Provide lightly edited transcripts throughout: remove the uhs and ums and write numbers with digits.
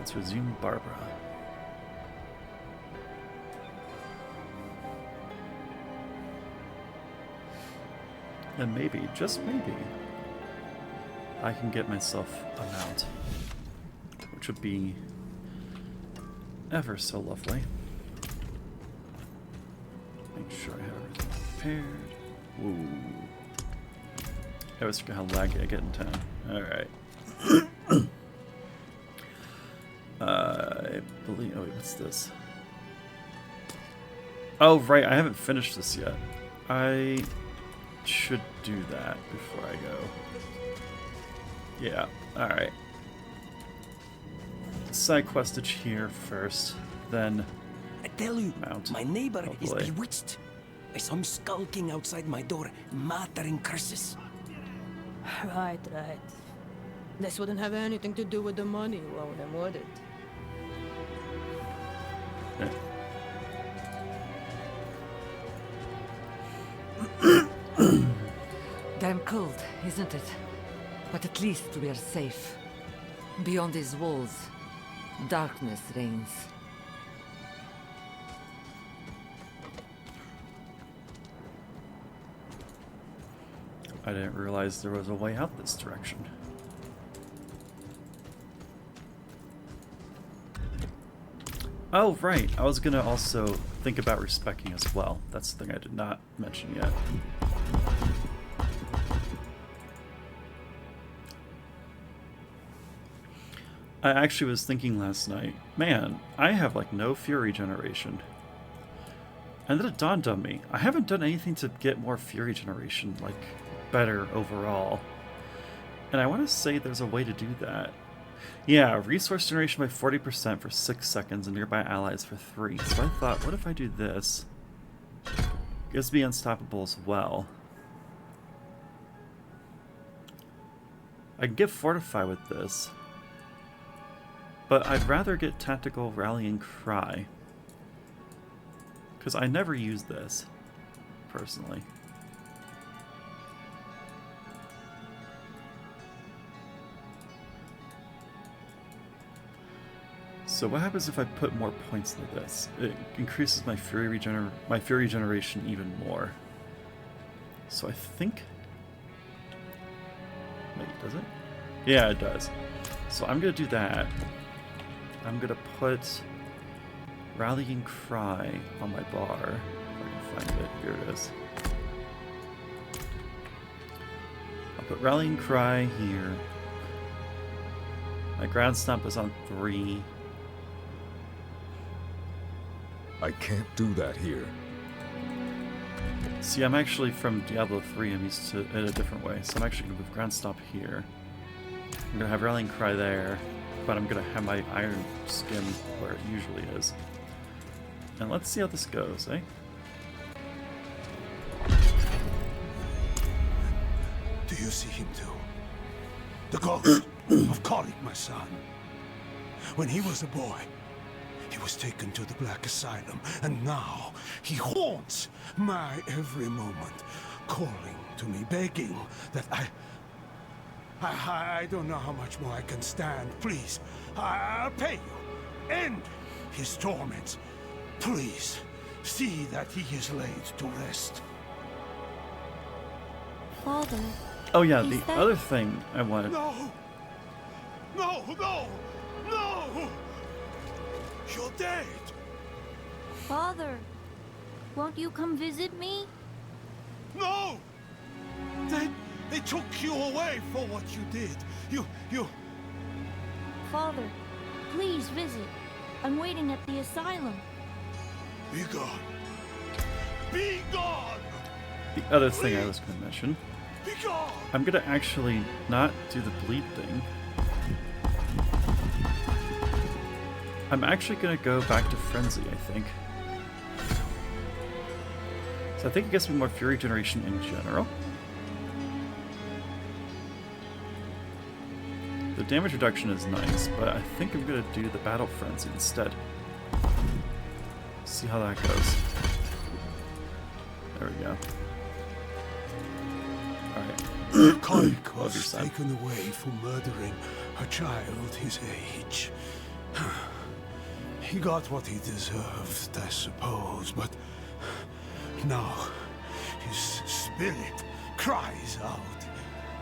Let's resume Barbara. And maybe, just maybe, I can get myself a mount, which would be ever so lovely. Make sure I have everything prepared. Woo. I always forget how laggy I get in town. Alright. I believe... Oh, wait, what's this? Oh, right, I haven't finished this yet. I should do that before I go. Yeah, alright. Side questage here first, then I tell you, mount. my neighbor is Hopefully. bewitched. I saw him skulking outside my door, muttering curses. Right. This wouldn't have anything to do with the money, would it? Damn cold, isn't it? But at least we are safe. Beyond these walls, darkness reigns. I didn't realize there was a way out this direction. Oh, right. I was gonna also think about respecking as well. That's the thing I did not mention yet. I actually was thinking last night, man, I have like no fury generation. And then it dawned on me, I haven't done anything to get more fury generation, like, better overall. And I want to say there's a way to do that. Yeah, resource generation by 40% for 6 seconds and nearby allies for 3. So I thought, what if I do this? Gives me unstoppable as well. I can get fortify with this. But I'd rather get tactical rallying cry. Because I never use this, personally. So what happens if I put more points into this? It increases my fury generation even more. So I think... Wait, does it? Yeah, it does. So I'm going to do that. I'm going to put Rallying Cry on my bar. If I can find it. Here it is. I'll put Rallying Cry here. My Ground Stomp is on 3. I can't do that here. See, I'm actually from Diablo 3. I'm used to it a different way. So I'm actually going to move Ground Stomp here. I'm going to have Rallying Cry there. But I'm going to have my Iron Skin where it usually is. And let's see how this goes, eh? Do you see him too? The ghost of Kolik, my son. When he was a boy, he was taken to the Black Asylum, and now he haunts my every moment, calling to me, begging that I don't know how much more I can stand. Please, I'll pay you. End his torments. Please, see that he is laid to rest. Father. Oh yeah, the other thing I wanted... No! No, no, no! You're dead! Father, won't you come visit me? No! They took you away for what you did. You... Father, please visit. I'm waiting at the asylum. Be gone. Be gone! The other thing I was going to mention... Be gone! I'm going to actually not do the bleed thing. I'm actually going to go back to Frenzy, I think. So I think it gets me more Fury Generation in general. The damage reduction is nice, but I think I'm going to do the Battle Frenzy instead. See how that goes. There we go. Alright. Kolik was taken away for murdering a child his age. He got what he deserved, I suppose, but now his spirit cries out.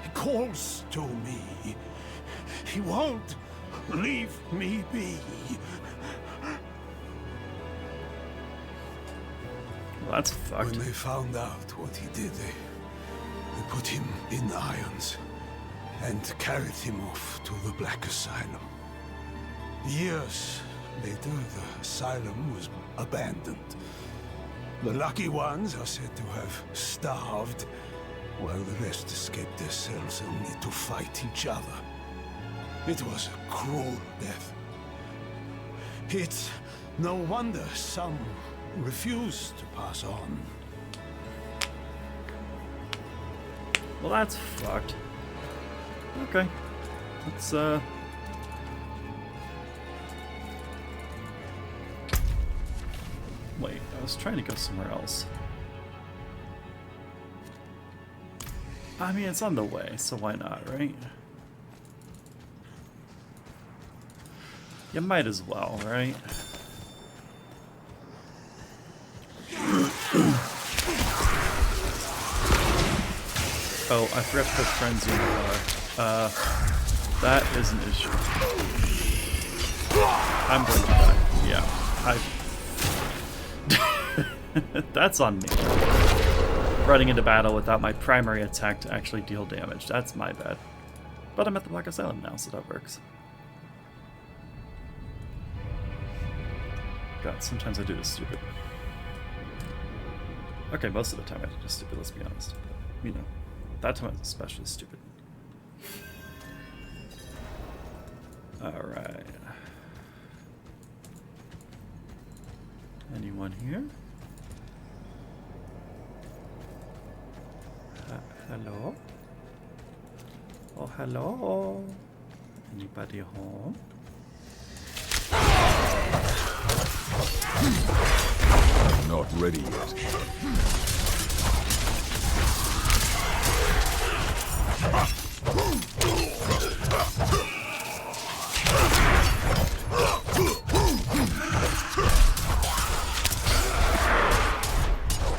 He calls to me. He won't leave me be. Well, that's fucked. When they found out what he did, they put him in irons and carried him off to the Black Asylum. Years later, the asylum was abandoned. The lucky ones are said to have starved, while the rest escaped their cells only to fight each other. It was a cruel death. It's no wonder some refuse to pass on. Well, that's fucked. Okay. Let's, Wait, I was trying to go somewhere else. I mean, it's on the way, so why not, right? You might as well, right? Oh, I forgot to put friends in the car. That is an issue. I'm going to die. Yeah, that's on me. Running into battle without my primary attack to actually deal damage. That's my bad. But I'm at the Black Asylum now, so that works. God, sometimes I do this stupid. Okay, most of the time I do this stupid, let's be honest. But, you know, that time I was especially stupid. Alright. Anyone here? Hello? Oh, hello? Anybody home? I'm not ready yet.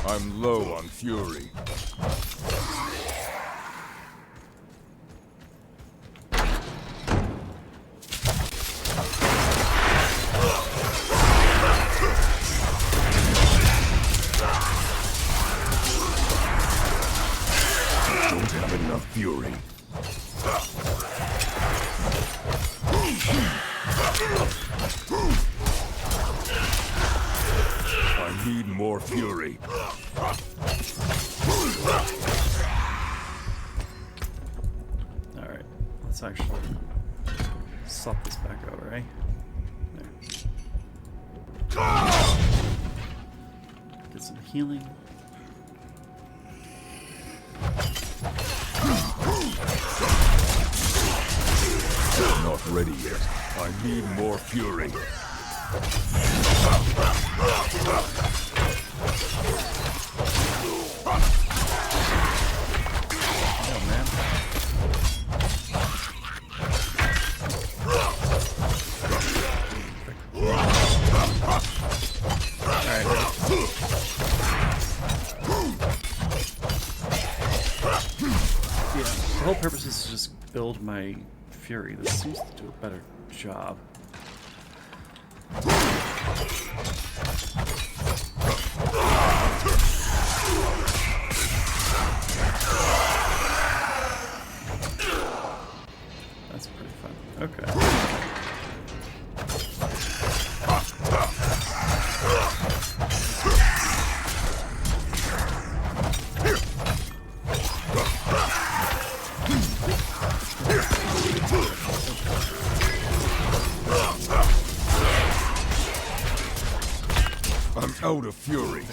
I'm low on fury. Don't have enough fury. I need more fury. Alright, let's actually swap this back over, eh? There. Get some healing. Not ready yet. I need more fury. Oh man. Yeah, the whole purpose is to just build my fury. This seems to do a better job. That's pretty fun. Okay. I'm out of fury.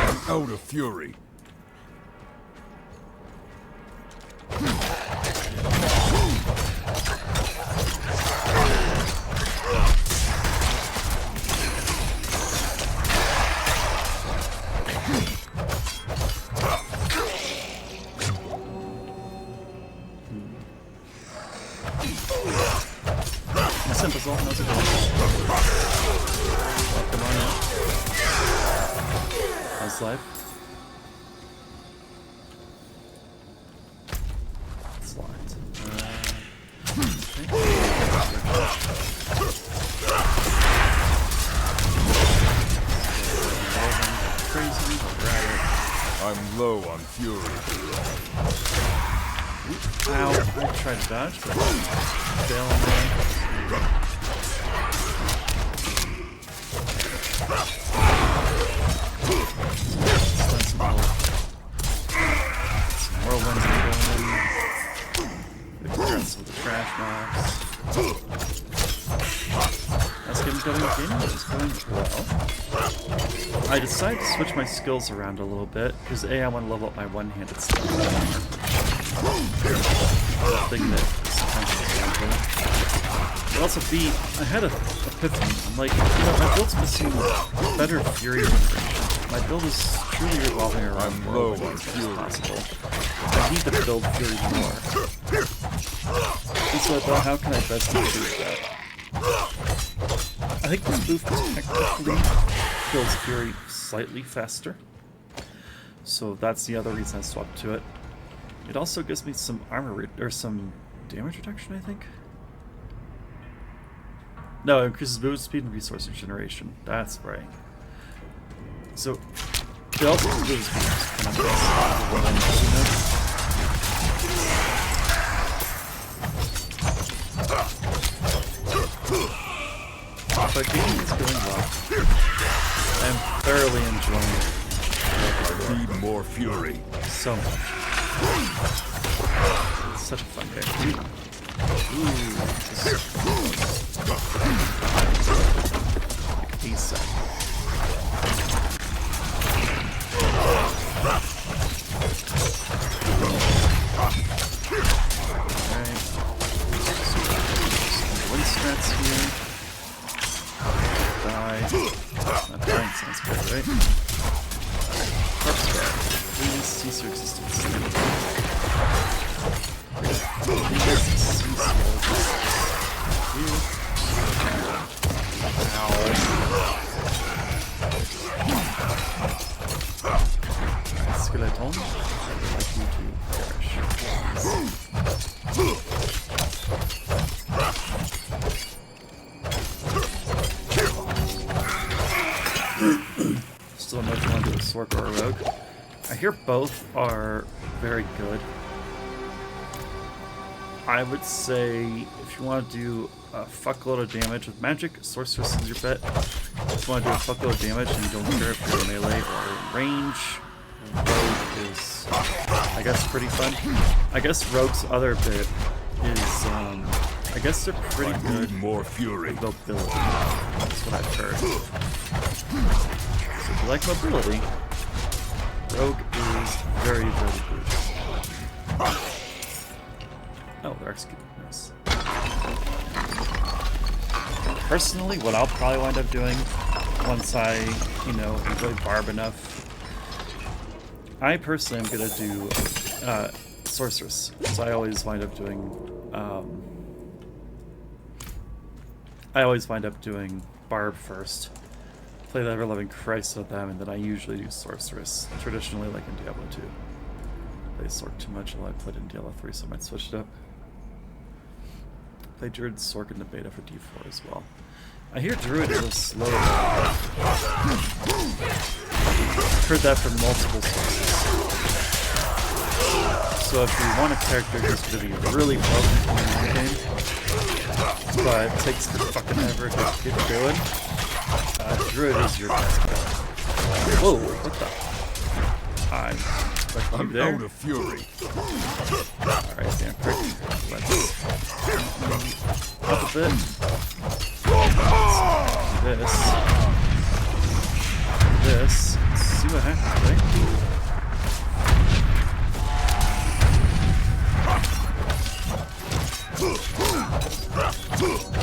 I'm out of fury. How's life? It's locked. Crazy, grab it. I'm low on fury. Ow, I tried to dodge, but fail on that. Some whirlwinds are going. Regrets with the trash mobs. That's getting going again. It's going well. I decided to switch my skills around a little bit because A, I want to level up my one-handed stuff. Thing that sometimes is helpful. But also B, I had a epiphany. I'm like, my build's missing better fury generation. My build is truly revolving around low as much as possible. I need to build fury more. And so I thought, how can I best improve that? I think this boost technically builds fury slightly faster. So that's the other reason I swapped to it. It also gives me some armor or some damage reduction, I think. No, it increases movement speed and resource regeneration. That's right. So it also gives me kind of but gaming is going well. I'm thoroughly enjoying it. Need more fury. So much. It's such a fun game. Ooh, this is like a set. Alright. Some wind strats here. Die. Not dying sounds good, right? Corpse guard. Please cease your existence. Please cease your existence. Ow. Skeleton, I would like you to perish. Still don't know if you want to do a Sork or a Rogue. I hear both are very good. I would say if you want to do a fuckload of damage with magic, Sorceress is your bet. If you want to do a fuckload of damage and you don't care if you're melee or range, Rogue is, I guess, pretty fun. I guess Rogue's other bit is, I guess they're pretty good more fury. with mobility. That's what I've heard. So if you like mobility, Rogue is very, very good. Oh, they're executing. Nice. Personally, what I'll probably wind up doing once I, enjoy Barb enough, I personally am gonna do Sorceress. So I always wind up doing Barb first. Play the ever-loving Christ with them, and then I usually do Sorceress. Traditionally, like in Diablo 2. Play Sork too much, while I played in Diablo 3, so I might switch it up. Play Druid Sork in the beta for D4 as well. I hear Druid is a slow. I've heard that from multiple sources. So if you want a character who's going to be really broken in the game, but it takes fucking ever to get going, Druid is your best bet. Whoa, what the? I'm out of fury. Alright, damn prick. Let's up a bit. Let's do this. See what happens, right?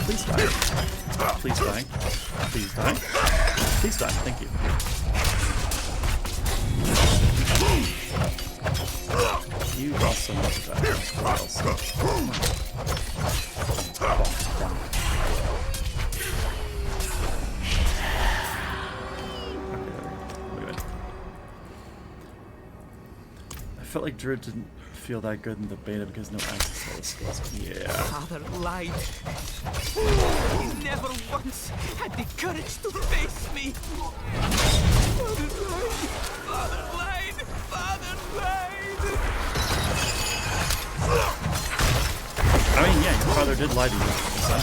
Please die. Please die. Please die. Please die. Thank you. You also need to die. felt like Druid didn't feel that good in the beta because no access to all the skills. Yeah. Father lied. He never once had the courage to face me. Father lied. Father lied. Father lied. I mean, yeah, your father did lie to you, son.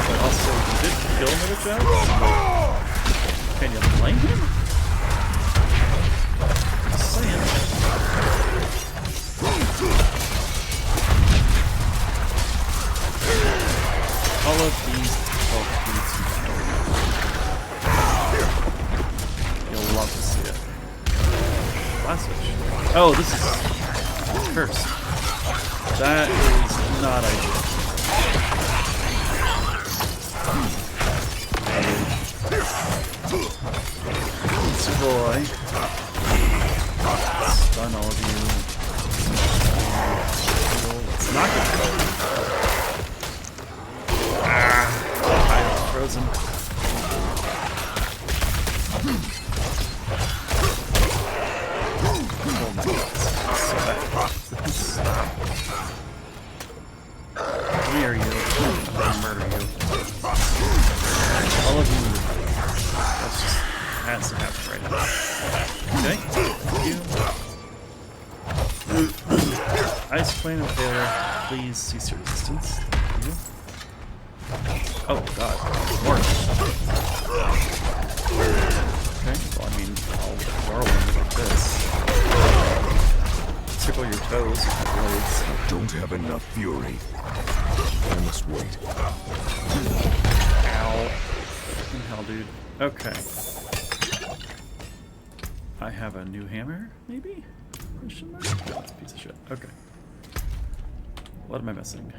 But also, you did kill another child? Can you blame him? Just saying. All of these folk need some help. You'll love to see it. Last switch. Oh, this is cursed. That is not ideal. Boy. Stun all of you. Let's knock it. I'm frozen. Oh my god. So bad. Come here, you. I'm gonna murder you. All of you. That's just has to happen right now. Okay. You. Ice Queen and Failure, please cease your resistance. Thank you. Oh god. More. Okay, well I mean, I'll whirlwind like this. Tickle your toes with the blades. I don't have enough fury. I must wait. Ow. Fucking hell, dude. Okay. I have a new hammer, maybe? Question mark? No, it's a piece of shit. Okay. What am I missing?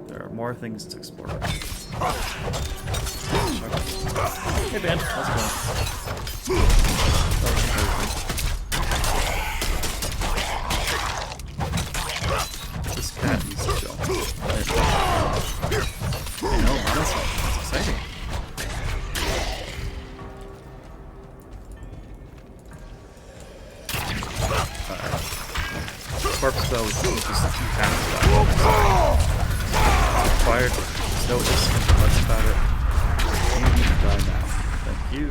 There are more things to explore. Hey, Ben. How's it going? This cat needs to chill. You know, honestly, it's exciting. Corpse spell is just too fast. Required. Notice. That's about it. You need to die now. Thank you.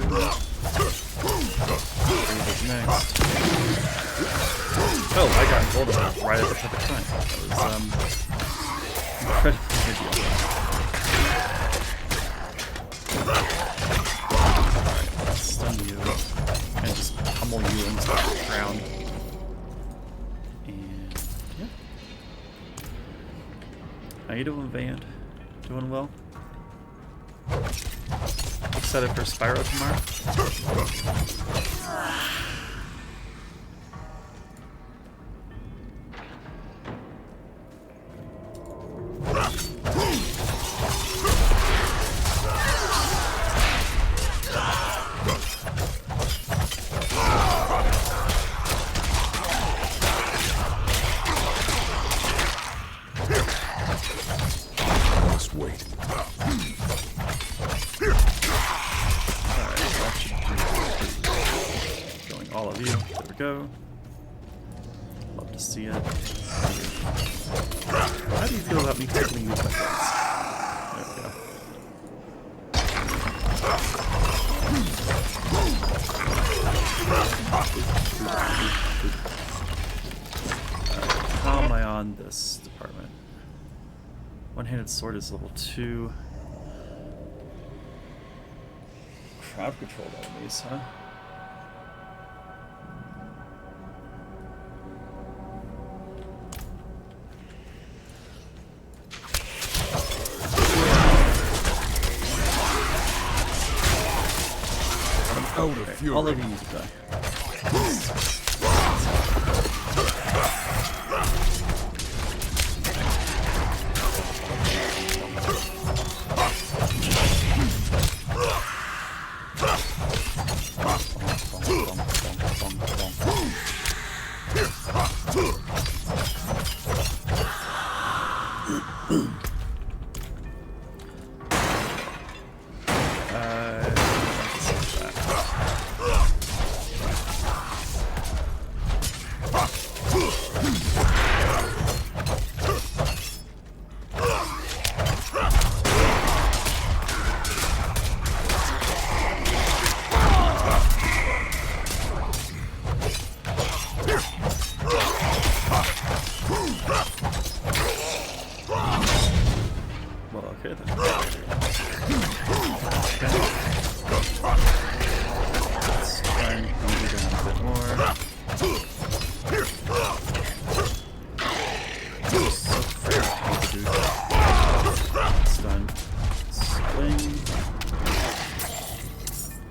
Who's next? Oh, I got hold of it right at the perfect time. That was incredibly video. Alright, let's stun you and just pummel you into the ground. How you doing, Van? Doing well? Excited for Spyro tomorrow? Go. Love to see it. How do you feel about me tickling you with my friends? There we go. How am I on this department? One-handed sword is level 2. Crowd controlled enemies, huh? Okay, all of you need to die.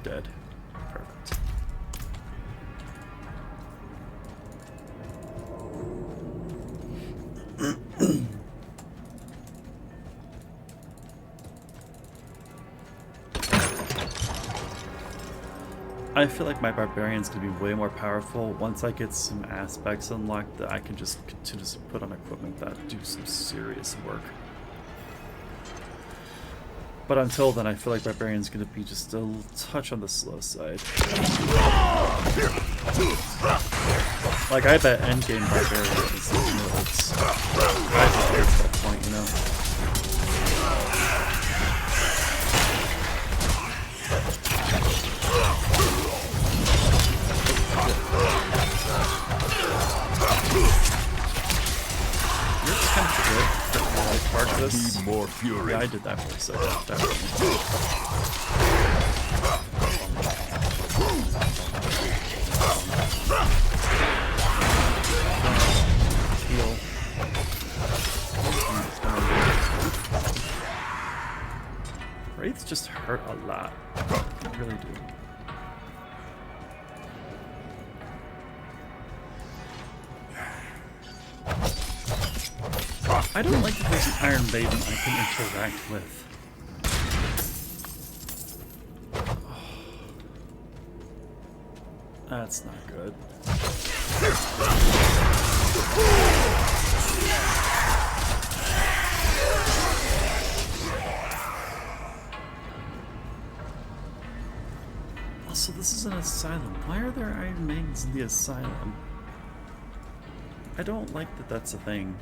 dead. Perfect. I feel like my barbarian's gonna be way more powerful once I get some aspects unlocked that I can just continue to put on equipment that do some serious work. But until then, I feel like barbarian's gonna be just a touch on the slow side. Like, I bet endgame barbarian is it's I just get to that point, you know? You're just kind of good. Like, park this. Need more fury. Yeah, I did that for a second, definitely. Heal. Wraiths just hurt a lot. They really do. I don't like that there's an Iron Maiden I can interact with. That's not good. Also, this is an asylum. Why are there Iron Maidens in the asylum? I don't like that that's a thing.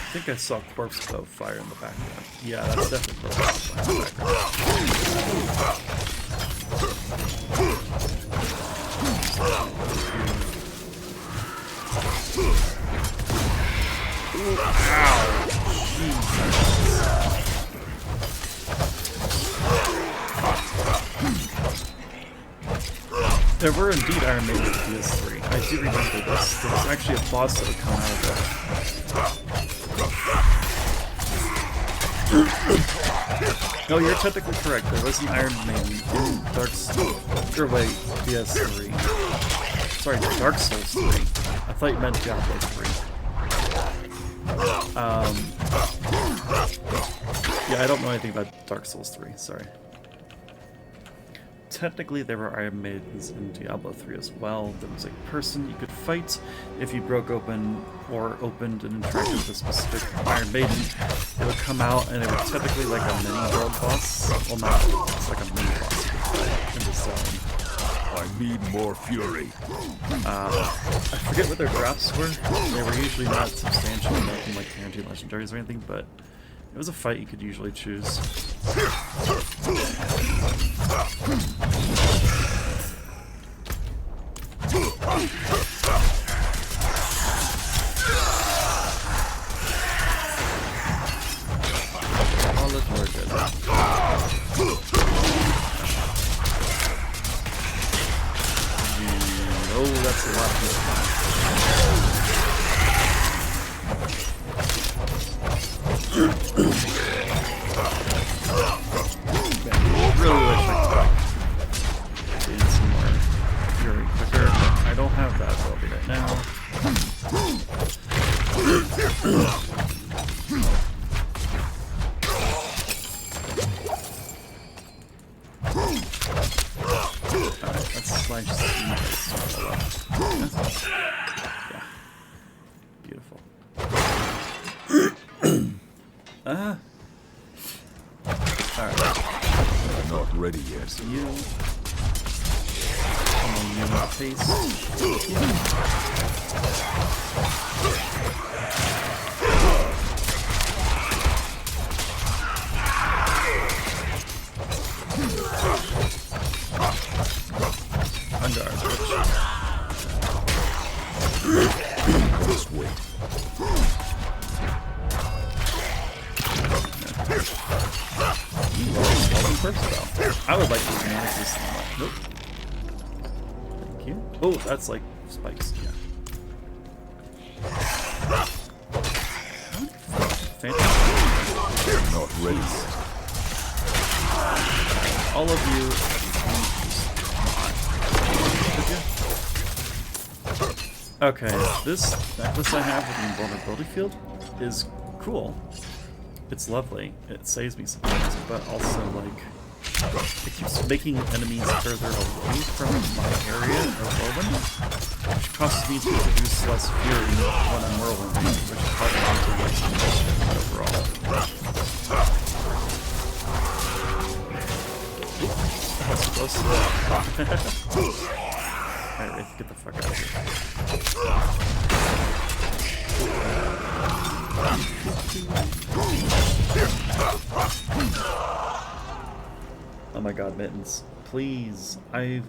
I think I saw corpse bow fire in the background. Yeah, that's definitely corpse bow fire in the background. Ow! There were indeed Iron Maiden in PS3. I do remember this. There was actually a boss that would come out of that. No, you're technically correct. There was an Iron Maiden in Dark Souls. Or wait, PS3. Sorry, Dark Souls 3. I thought you meant Diablo 3. Yeah, I don't know anything about Dark Souls 3. Sorry. Technically, there were Iron Maidens in Diablo 3 as well. There was a person you could fight if you broke open or opened and interacted with a specific Iron Maiden. It would come out and it was technically like a mini world boss. Well, not it's like a mini boss in the zone. I need more fury. I forget what their drops were. They were usually not substantial, nothing like guaranteed legendaries or anything, but it was a fight you could usually choose. All of them are good. Oh, that's a lot of really wish I could gain some more fury quicker, but I don't have that ability right now. Alright, let's slash this. Yeah. Beautiful. Alright. Not ready yet. You. Come on, you want taste. Unguard, Just wait. I would like to manage this. Nope. Thank you. Oh, that's like spikes. Yeah. Fantastic. Not ready. All of you. Okay, this necklace I have with the invulnerability field is cool. It's lovely. It saves me sometimes, but also like it keeps making enemies further away from my area of whirlwind, which causes me to produce less fury when I'm whirlwinding, which is probably not to waste overall. That's close to that. Alright, Wraith, get the fuck out of here. Oh my god, Mittens. Please. I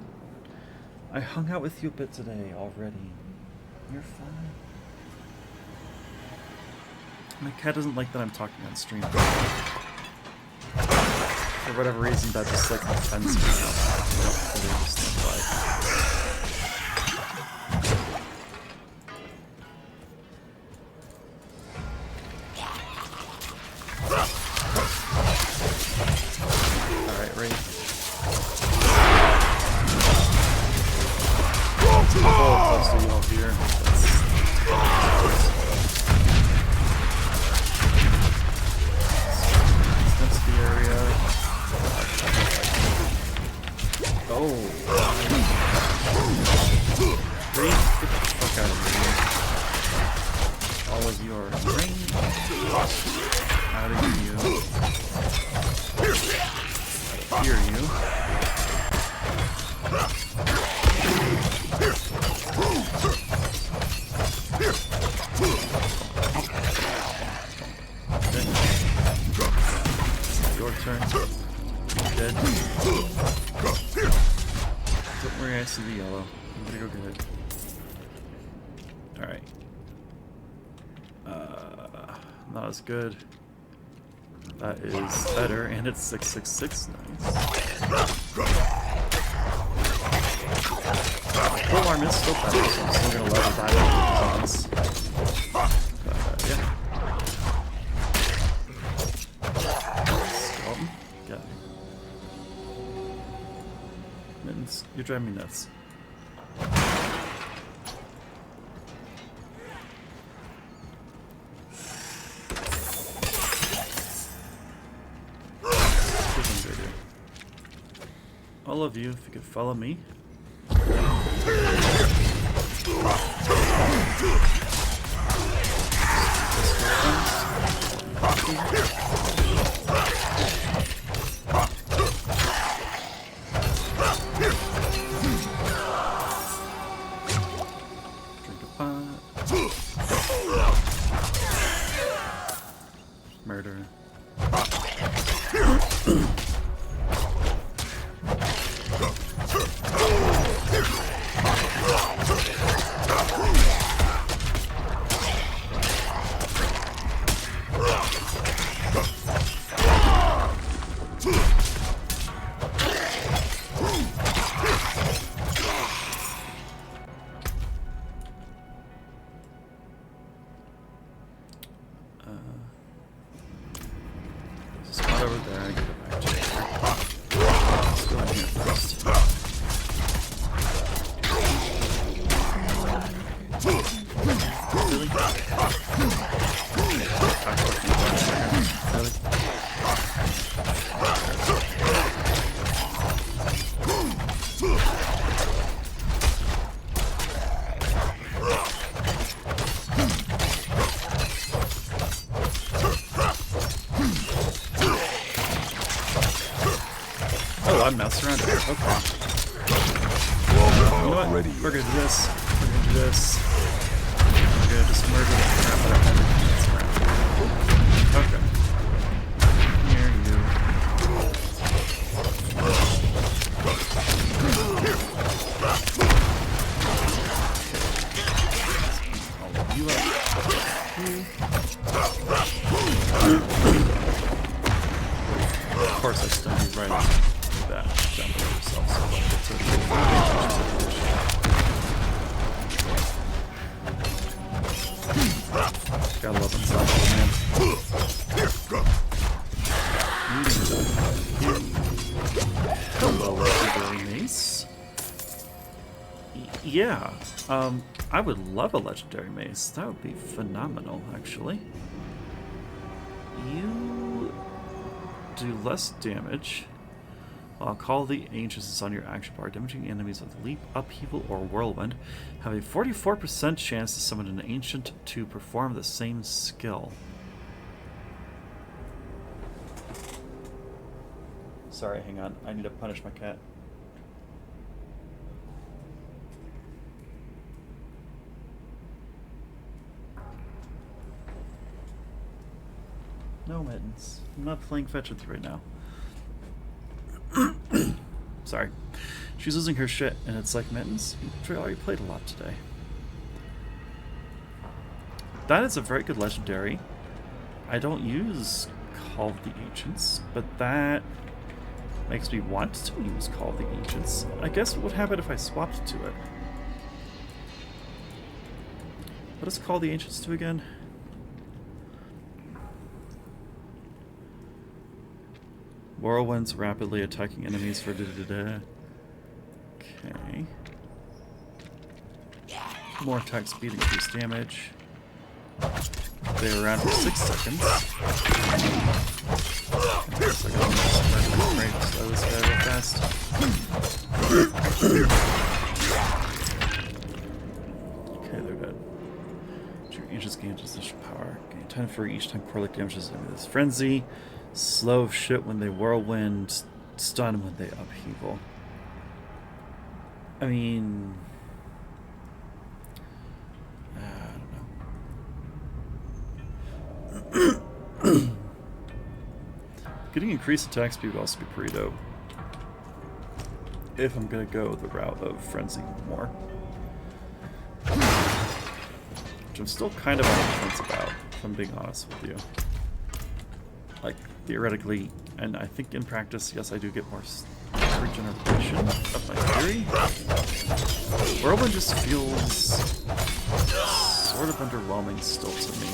hung out with you a bit today already. You're fine. My cat doesn't like that I'm talking on stream. For whatever reason, that just like offends me. I don't really understand why. Alright, Wraith. Oh, close to you all here. That's the area. Oh. Wraith, get the fuck out of here. All of you are drained. Out of you. Hear you. Okay. Your turn. Dead. Don't worry, I see the yellow. I'm gonna go get it. Alright. Not as good. That is better, and it's 666. Nice. Full arm is still better, so I'm still gonna let it die on this. Yeah. Skeleton? Got it. Mittens, you're driving me nuts. All of you, if you could follow me. Drink a pot. Murder. Spot over there, I get it back to you. Let's go in here first. Really? Oh, I'm not surrounded. Okay. You know what? We're gonna do this. We're gonna do this. We're gonna just murder the crap out of everything that's around. Okay. Here you. All of you up. Of course, I stunned you right on that. Jump over yourself, so Yeah. I would love a legendary mace. That would be phenomenal, actually. You do less damage. While Call the Ancients is on your action bar, damaging enemies with Leap, Upheaval, or Whirlwind have a 44% chance to summon an Ancient to perform the same skill. Sorry, hang on. I need to punish my cat. No, Mittens. I'm not playing fetch with you right now. Sorry. She's losing her shit, and it's like, Mittens, you already played a lot today. That is a very good legendary. I don't use Call of the Ancients, but that makes me want to use Call of the Ancients. I guess what would happen if I swapped to it? What does Call of the Ancients do again? Whirlwinds rapidly attacking enemies for da-da-da-da. Okay. More attack speed, increased damage. They were around for 6 seconds. So I got almost slow this guy real fast. Okay, they're dead. Your Ancients gain position power. Gain 10 for each time Corlic damages enemy with this frenzy. Slow of shit when they whirlwind, stun when they upheaval. I mean, I don't know. Getting increased attack speed would also be pretty dope. If I'm gonna go the route of frenzy more. Which I'm still kind of on the fence about, if I'm being honest with you. Like, theoretically, and I think in practice, yes, I do get more regeneration of my theory. Whirlwind just feels sort of underwhelming still to me.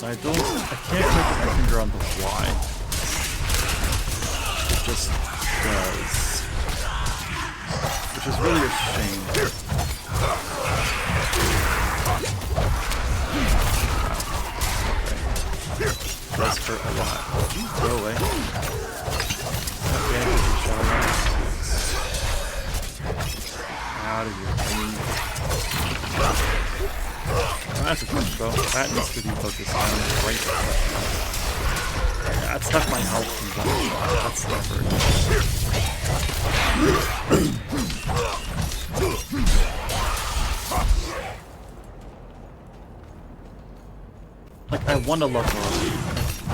I can't quite put my finger on the why. It just does. Which is really a shame. Does hurt a lot. Jeez, go away. Okay, out of here. Oh, that's a punch bow. That needs to be focused on right there. Yeah, that's not my health from that. That's like, I want to love her.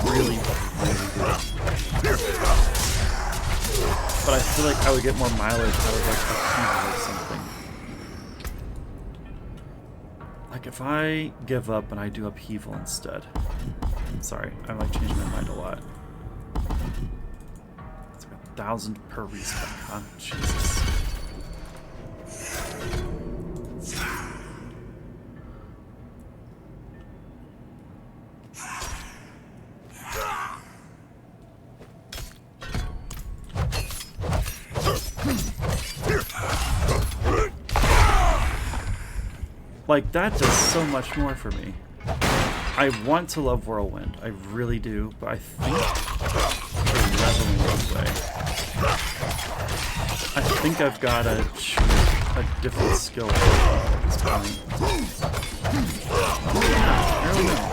Really, really do. But I feel like I would get more mileage out of like a or something. Like if I give up and I do upheaval instead. Sorry, I'm like changing my mind a lot. It's like 1,000 per respec, huh? Jesus. Like, that does so much more for me. I want to love Whirlwind. I really do, but I think they're leveling away. I think I've got to choose a different skill at this point. I don't know.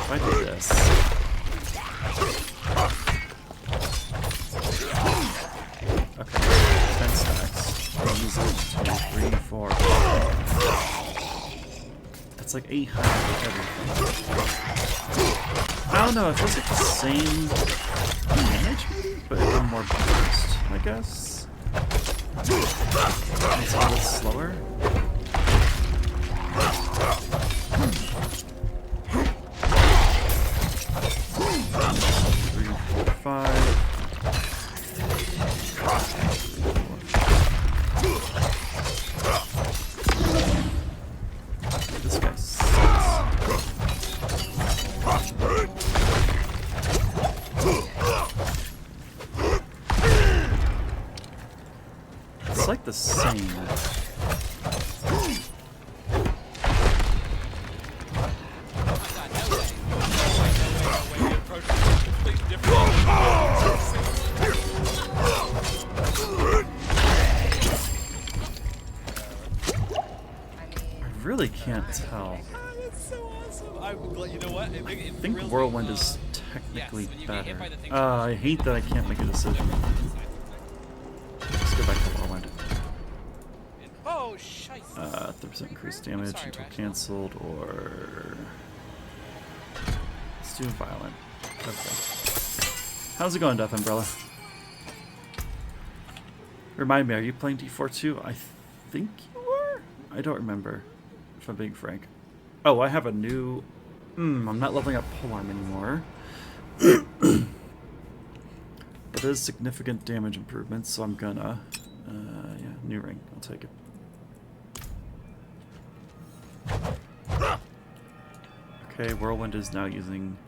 If I do this... Okay, 10 stacks. I'll use it 2, 3, 4. That's like 800 for everything. I don't know, it feels like the same damage maybe, but a little more burst, I guess. It's a little slower. 3, 4, 5. This guy sucks. It's like the same. I really can't tell. That's so awesome. I'm glad, you know what? I think Whirlwind is technically better. I hate that I can't make a decision. Let's go back to Whirlwind. Oh, shite. 30% increased damage until cancelled, or let's do violent. Okay. How's it going, Death Umbrella? Remind me, are you playing D4 too? I think you are? I don't remember, if I'm being frank. Oh, I have a new... I'm not leveling up Polearm anymore. But there's significant damage improvements, so I'm gonna... yeah, new ring. I'll take it. Okay, Whirlwind is now using...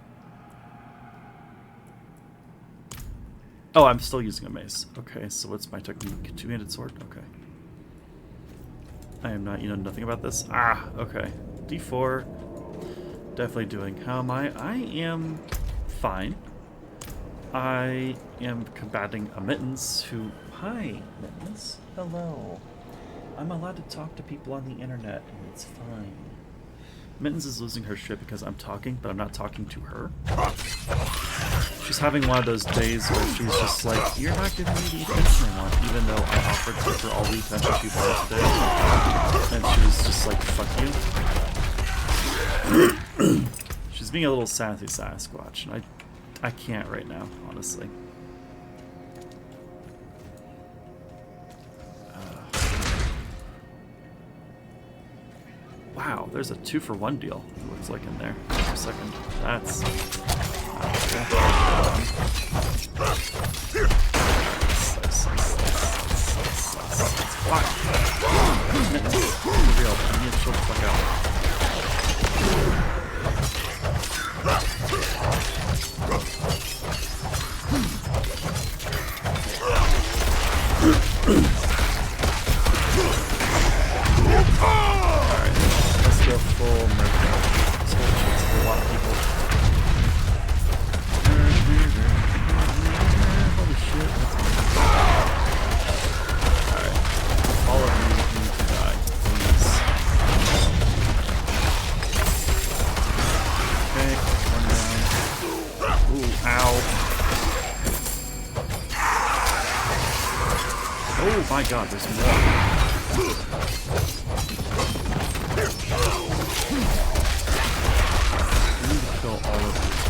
Oh, I'm still using a mace. Okay, so what's my technique? Two-handed sword? Okay. I am not, you know, nothing about this. Ah, okay. D4. Definitely doing. How am I? I am fine. I am combating a Mittens who... Hi, Mittens. Hello. I'm allowed to talk to people on the internet, and it's fine. Mittens is losing her shit because I'm talking, but I'm not talking to her. She's having one of those days where she's just like, you're not giving me the attention I want, even though I offered to give her all the attention she wanted today. And she was just like, fuck you. She's being a little sassy Sasquatch, and I can't right now, honestly. Wow, there's a 2-for-1 deal, it looks like, in there. For a second. That's... Fuck! For real, I need to chill the fuck out. Alright, let's go full murder. This whole shit's for a lot of people. Holy shit, that's amazing. Alright, all of you need to die, please. Okay, one down. Ooh, ow. Oh my god, there's more. We need to kill all of these.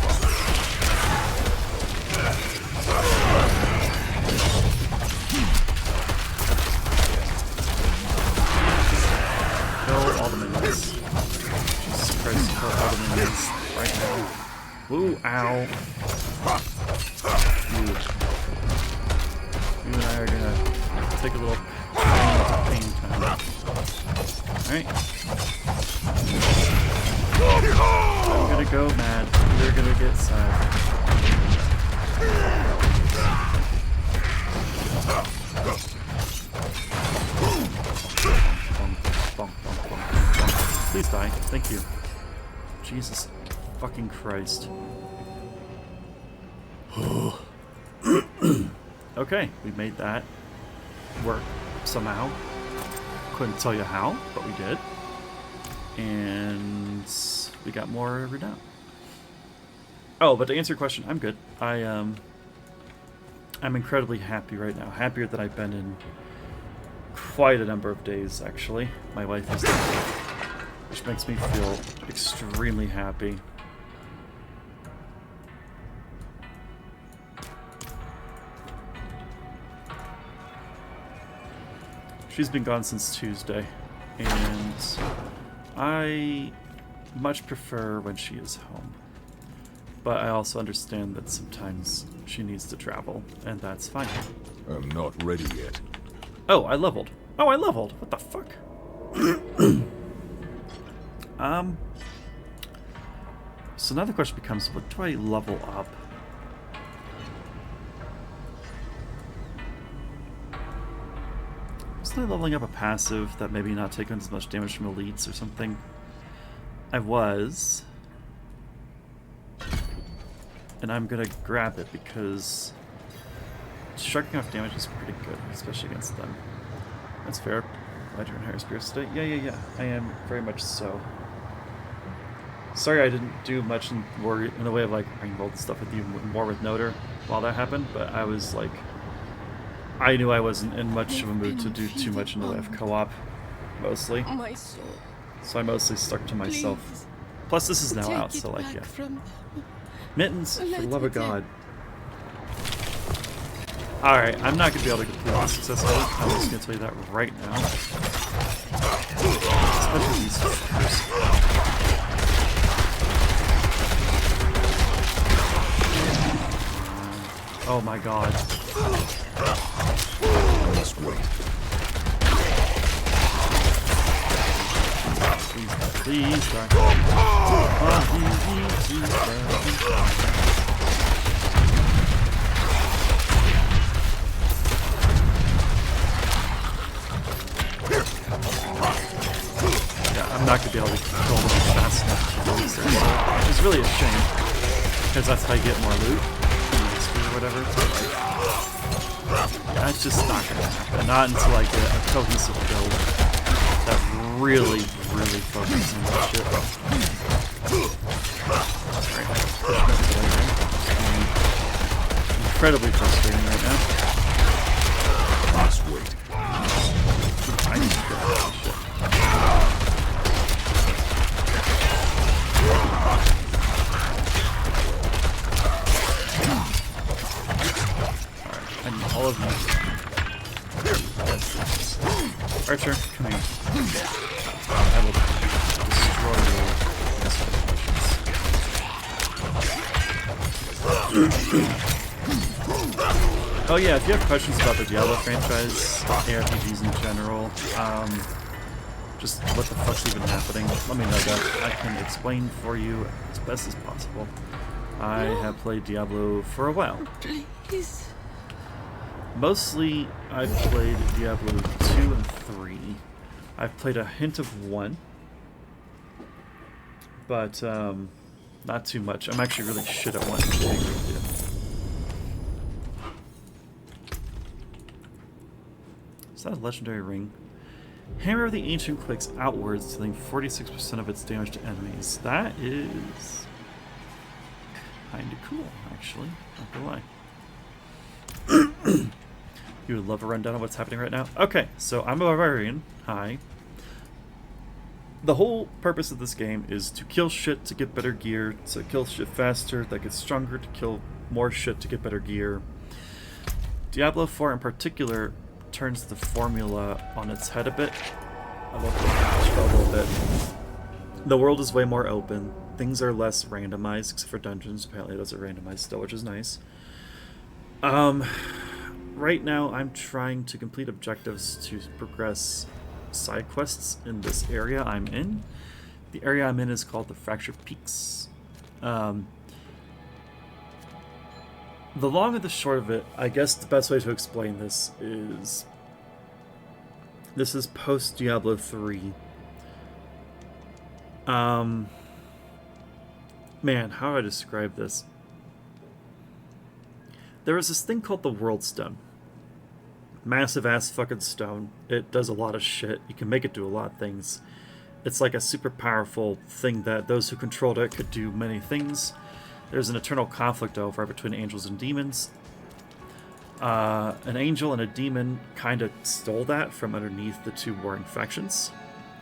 Kill all the minions. Jesus Christ, kill all the minions right now. Ooh, ow. Ooh. You and I are gonna take a little pain time. Alright. I'm gonna go mad. You're gonna get sad. Please die. Thank you. Jesus fucking Christ. Okay, we made that work somehow. Couldn't tell you how, but we did. And we got more renown. Oh, but to answer your question, I'm good. I'm incredibly happy right now. Happier than I've been in quite a number of days, actually. My wife is there, which makes me feel extremely happy. She's been gone since Tuesday, and I much prefer when she is home. But I also understand that sometimes she needs to travel, and that's fine. I'm not ready yet. Oh, I leveled. Oh, I leveled. What the fuck? So now the question becomes, what do I level up? Wasn't I leveling up a passive that maybe not taking as much damage from elites or something? I was. And I'm gonna grab it because striking off damage is pretty good, especially against them. That's fair. Glad you're in higher spirits today. Yeah. I am very much so. Sorry I didn't do much in the way of like playing bold stuff with you more with Noder while that happened, but I was like, I knew I wasn't in much of a mood to do too much in the way of co-op, mostly. My soul. So I mostly stuck to myself. Please, Plus this is now take out, it so like, back yeah. from them. Mittens, for Let the love of it in. God. Alright, I'm not going to be able to complete this successfully. I'm just going to tell you that right now. Especially these fuckers. Oh my god. I must wait. Please, die. Oh, please die. I'm not going to be able to control them fast enough to do this, which is really a shame, because that's how you get more loot, or whatever. But, that's just not going to happen. Not until I get a cohesive build that really focuses on that shit. Sorry, incredibly frustrating right now. Must wait. I need to get this shit. All of you. Archer, come here. I will destroy you. Oh yeah, if you have questions about the Diablo franchise, ARPGs in general, just what the fuck's even happening, let me know that. I can explain for you as best as possible. I have played Diablo for a while. Please. Mostly, I've played Diablo 2 and 3. I've played a hint of 1. But, not too much. I'm actually really shit at 1. Is that a legendary ring? Hammer of the Ancient clicks outwards, dealing 46% of its damage to enemies. That is kinda cool, actually. Not gonna lie. You would love a rundown of what's happening right now? Okay, so I'm a barbarian. Hi. The whole purpose of this game is to kill shit to get better gear, to kill shit faster, that gets stronger, to kill more shit to get better gear. Diablo 4 in particular turns the formula on its head a bit. I love the a little bit. The world is way more open. Things are less randomized, except for dungeons. Apparently those are randomized still, which is nice. Right now I'm trying to complete objectives to progress side quests in this area I'm in. The area I'm in is called the Fractured Peaks. The long and the short of it, I guess the best way to explain this is post Diablo 3. Man, how do I describe this? There is this thing called the World Stone. Massive ass fucking stone. It does a lot of shit. You can make it do a lot of things. It's like a super powerful thing that those who controlled it could do many things. There's an eternal conflict over between angels and demons. An angel and a demon kind of stole that from underneath the two warring factions.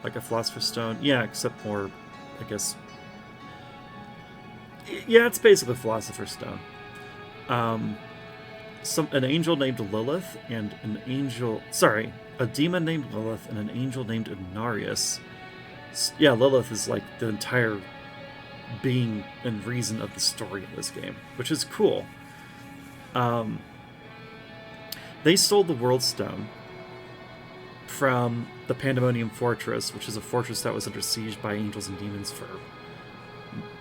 Like a Philosopher's Stone. Yeah, except more, I guess... Yeah, it's basically Philosopher's Stone. An angel named Lilith and an angel... Sorry, a demon named Lilith and an angel named Inarius. Yeah, Lilith is like the entire being and reason of the story of this game, which is cool. They stole the World Stone from the Pandemonium Fortress, which is a fortress that was under siege by angels and demons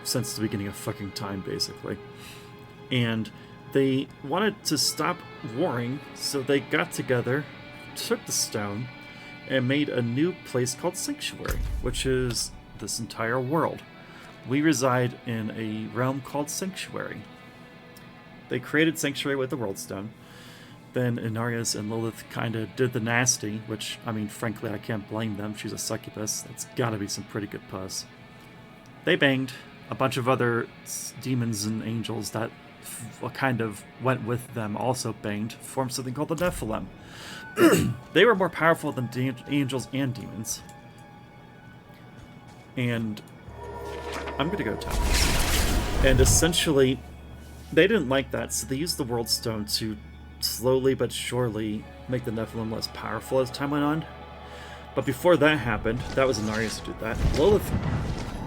since the beginning of fucking time, basically. And they wanted to stop warring, so they got together took the stone and made a new place called Sanctuary, which is this entire world. We reside in a realm called Sanctuary. They created Sanctuary with the World Stone. Then Inarius and Lilith kind of did the nasty, which, I mean, frankly, I can't blame them. She's a succubus. That's gotta be some pretty good puss. They banged. A bunch of other demons and angels that kind of went with them also banged, formed something called the Nephilim. They were more powerful than angels and demons. And I'm gonna go top. And essentially, they didn't like that, so they used the World Stone to slowly but surely make the Nephilim less powerful as time went on. But before that happened, that was Inarius who did that. Lilith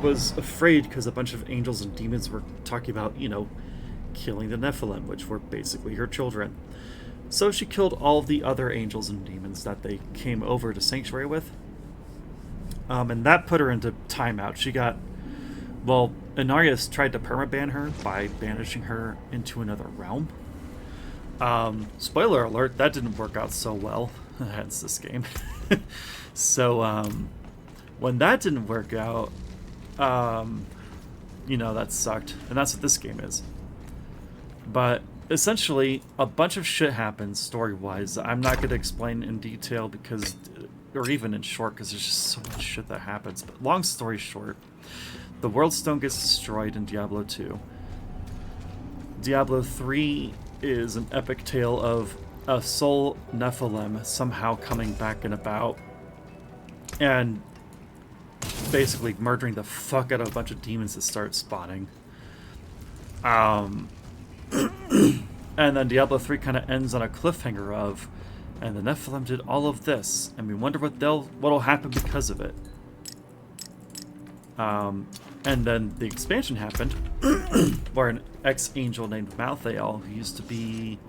was afraid because a bunch of angels and demons were talking about, you know, killing the Nephilim, which were basically her children. So she killed all of the other angels and demons that they came over to Sanctuary with. And that put her into timeout. She got... Well, Inarius tried to permaban her by banishing her into another realm. Spoiler alert, that didn't work out so well. Hence this game. So, when that didn't work out, you know, that sucked. And that's what this game is. But essentially, a bunch of shit happens story-wise. I'm not going to explain in detail because, or even in short, because there's just so much shit that happens. But long story short, the World Stone gets destroyed in Diablo 2. Diablo 3 is an epic tale of a soul Nephilim somehow coming back and about and basically murdering the fuck out of a bunch of demons that start spawning. And then Diablo 3 kind of ends on a cliffhanger of, and the Nephilim did all of this, and we wonder what'll happen because of it. And then the expansion happened, where an ex-angel named Malthael, who used to be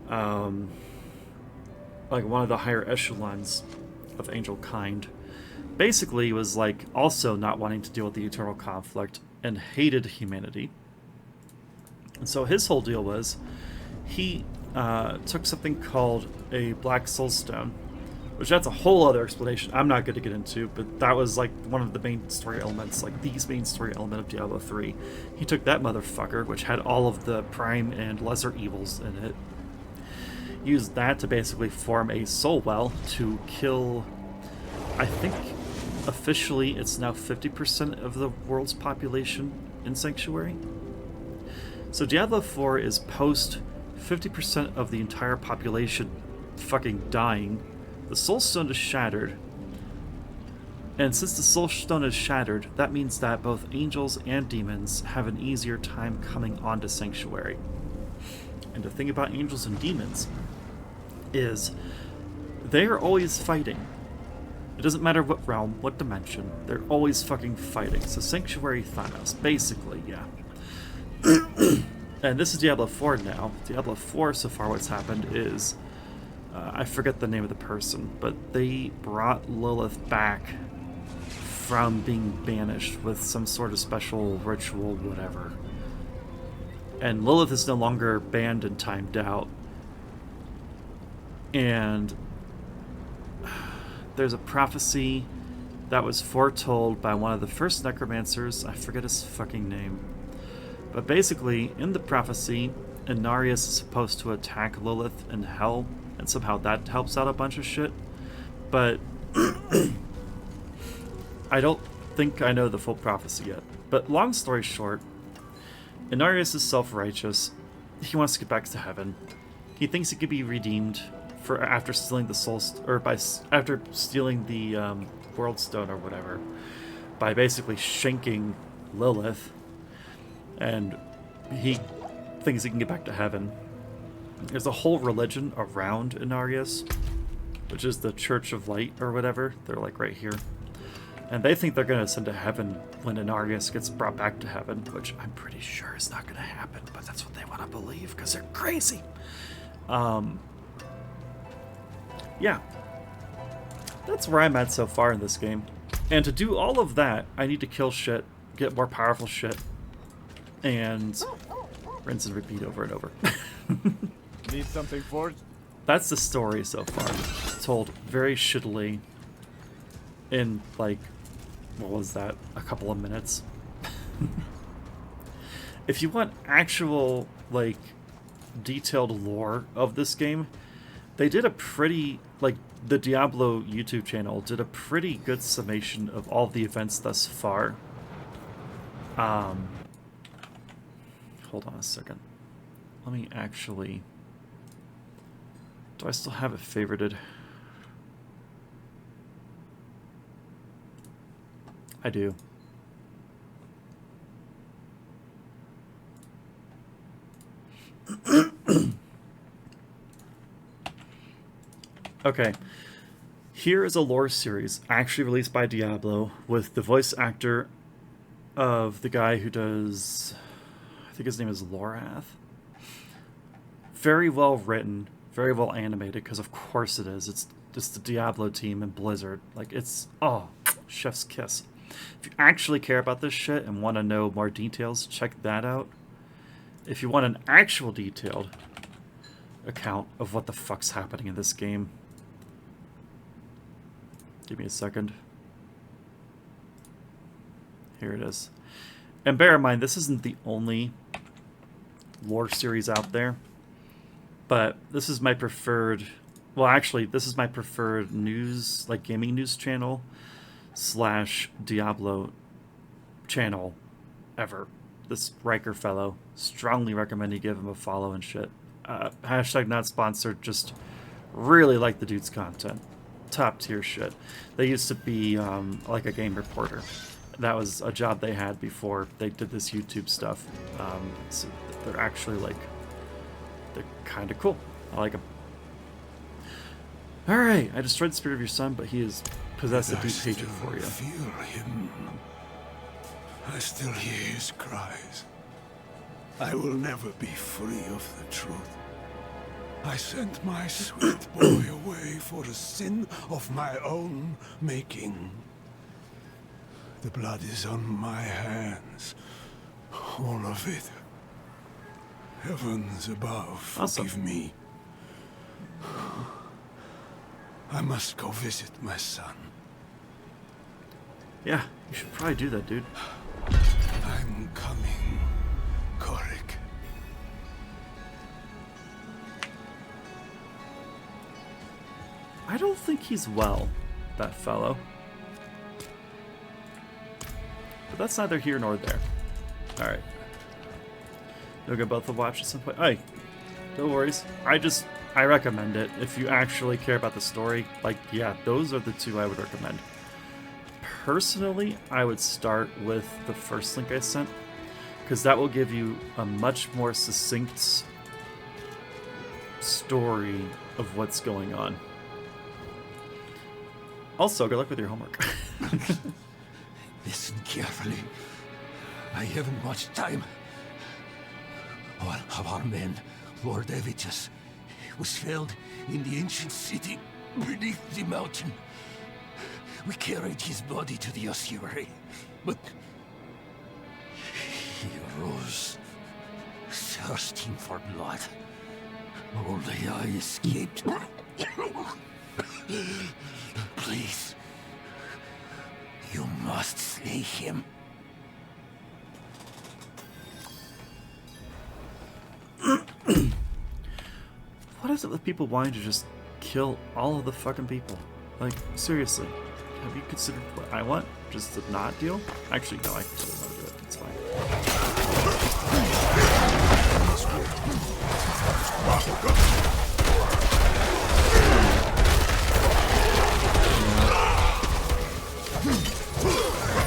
like one of the higher echelons of angel kind, basically was like also not wanting to deal with the eternal conflict and hated humanity. And so his whole deal was he took something called a Black Soul Stone, which that's a whole other explanation I'm not going to get into, but that was like one of the main story elements, like the main story element of Diablo 3. He took that motherfucker, which had all of the prime and lesser evils in it, used that to basically form a soul well to kill, I think officially it's now 50% of the world's population in Sanctuary. So Diablo 4 is post 50% of the entire population fucking dying. The Soul Stone is shattered. And since the Soul Stone is shattered, that means that both angels and demons have an easier time coming onto Sanctuary. And the thing about angels and demons is they are always fighting. It doesn't matter what realm, what dimension, they're always fucking fighting. So Sanctuary Thanos, basically, yeah. And this is Diablo 4 now. Diablo 4, so far what's happened is, I forget the name of the person, but they brought Lilith back from being banished with some sort of special ritual, whatever. And Lilith is no longer banned and timed out. And there's a prophecy that was foretold by one of the first necromancers. I forget his fucking name. But basically, in the prophecy, Inarius is supposed to attack Lilith in hell, and somehow that helps out a bunch of shit. But I don't think I know the full prophecy yet. But long story short, Inarius is self-righteous. He wants to get back to heaven. He thinks he could be redeemed for after stealing the soul, after stealing the World Stone or whatever, by basically shanking Lilith. And he thinks he can get back to heaven. There's a whole religion around Inarius, which is the Church of Light or whatever. They're like right here. And they think they're going to ascend to heaven when Inarius gets brought back to heaven, which I'm pretty sure is not going to happen, but that's what they want to believe because they're crazy. Yeah. That's where I'm at so far in this game. And to do all of that, I need to kill shit, get more powerful shit, and rinse and repeat over and over. Need something forged? that's the story so far. Told very shittily in, like, what was that? A couple of minutes. If you want actual, like, detailed lore of this game, they did a pretty, like, the Diablo YouTube channel did a pretty good summation of all the events thus far. Hold on a second. Let me actually... Do I still have it favorited? I do. Okay. Here is a lore series actually released by Diablo with the voice actor of the guy who does... I think his name is Lorath. Very well written, very well animated, because of course it is. It's just the Diablo team and Blizzard. Like, it's... Oh, chef's kiss. If you actually care about this shit and want to know more details, check that out. If you want an actual detailed account of what the fuck's happening in this game, give me a second. Here it is. And bear in mind, this isn't the only lore series out there, but this is my preferred... Well, actually, this is my preferred news, like gaming news channel / Diablo channel ever. This Riker fellow. Strongly recommend you give him a follow and shit. Hashtag not sponsored, just really like the dude's content. Top tier shit. They used to be like a game reporter. That was a job they had before they did this YouTube stuff. So they're actually like, they're kind of cool. I like them. Alright, I destroyed the spirit of your son, but he is possessed a deep hatred for you. I feel him. I still hear his cries. I will never be free of the truth. I sent my sweet boy away for a sin of my own making. The blood is on my hands. All of it. Heavens above, Awesome. forgive me. I must go visit my son. Yeah, you should probably do that, dude. I'm coming, Korik. I don't think he's well, that fellow. But that's neither here nor there. Alright. You'll get both to watch at some point. Hey, no worries. I recommend it. If you actually care about the story, like, yeah, those are the two I would recommend. Personally, I would start with the first link I sent, because that will give you a much more succinct story of what's going on. Also, good luck with your homework. Listen carefully. I haven't much time. One of our men, Lord Evitus, was felled in the ancient city beneath the mountain. We carried his body to the ossuary, but he arose, thirsting for blood. Only I escaped. Please, you must slay him. What is it with people wanting to just kill all of the fucking people? Like, seriously. Have you considered what I want? Just to not deal? Actually, no, I totally want to do it. It's fine.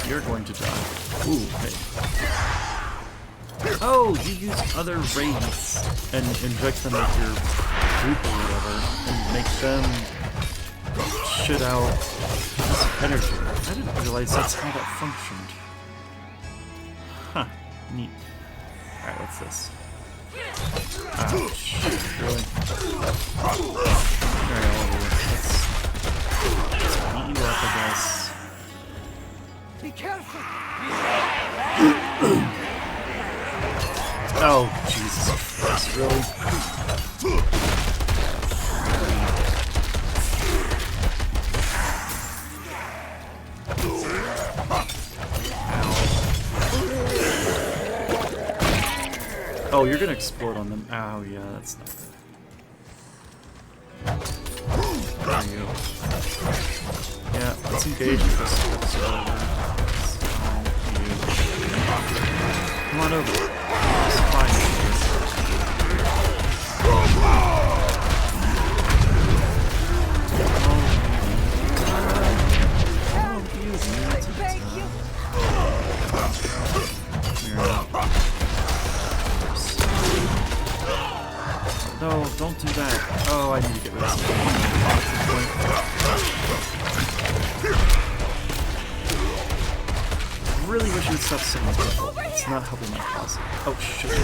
You're going to die. Ooh, hey. Oh, you use other raids and inject them with your group or whatever, and make them shit out energy. I didn't realize that's how that functioned. Huh, neat. Alright, what's this? Oh, shit, really? Alright, let's beat you up, I guess. Be careful! Oh, Jesus Christ, really? Oh, you're gonna explode on them. Oh, yeah, that's not good. There you go. Yeah, let's engage with this episode. Come on over. It's fine. No, don't do that. Oh, I need to get rid of something. Really wish you would stop sitting like that. It's not helping my cause. Oh, shit.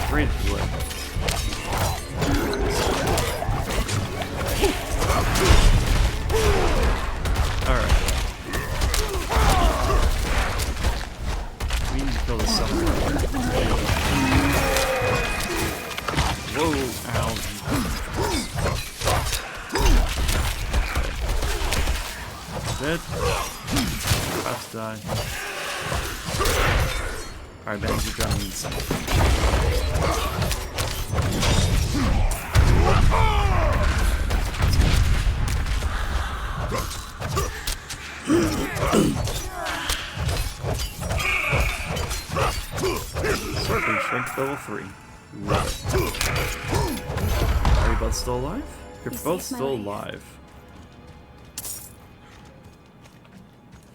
Great play. Alright. We need to kill this somewhere. Whoa, ow. Dead. About to die. Alright, man, you're drowning in something. Serpent Strength level 3. Love it. Are you both still alive? You're both still alive.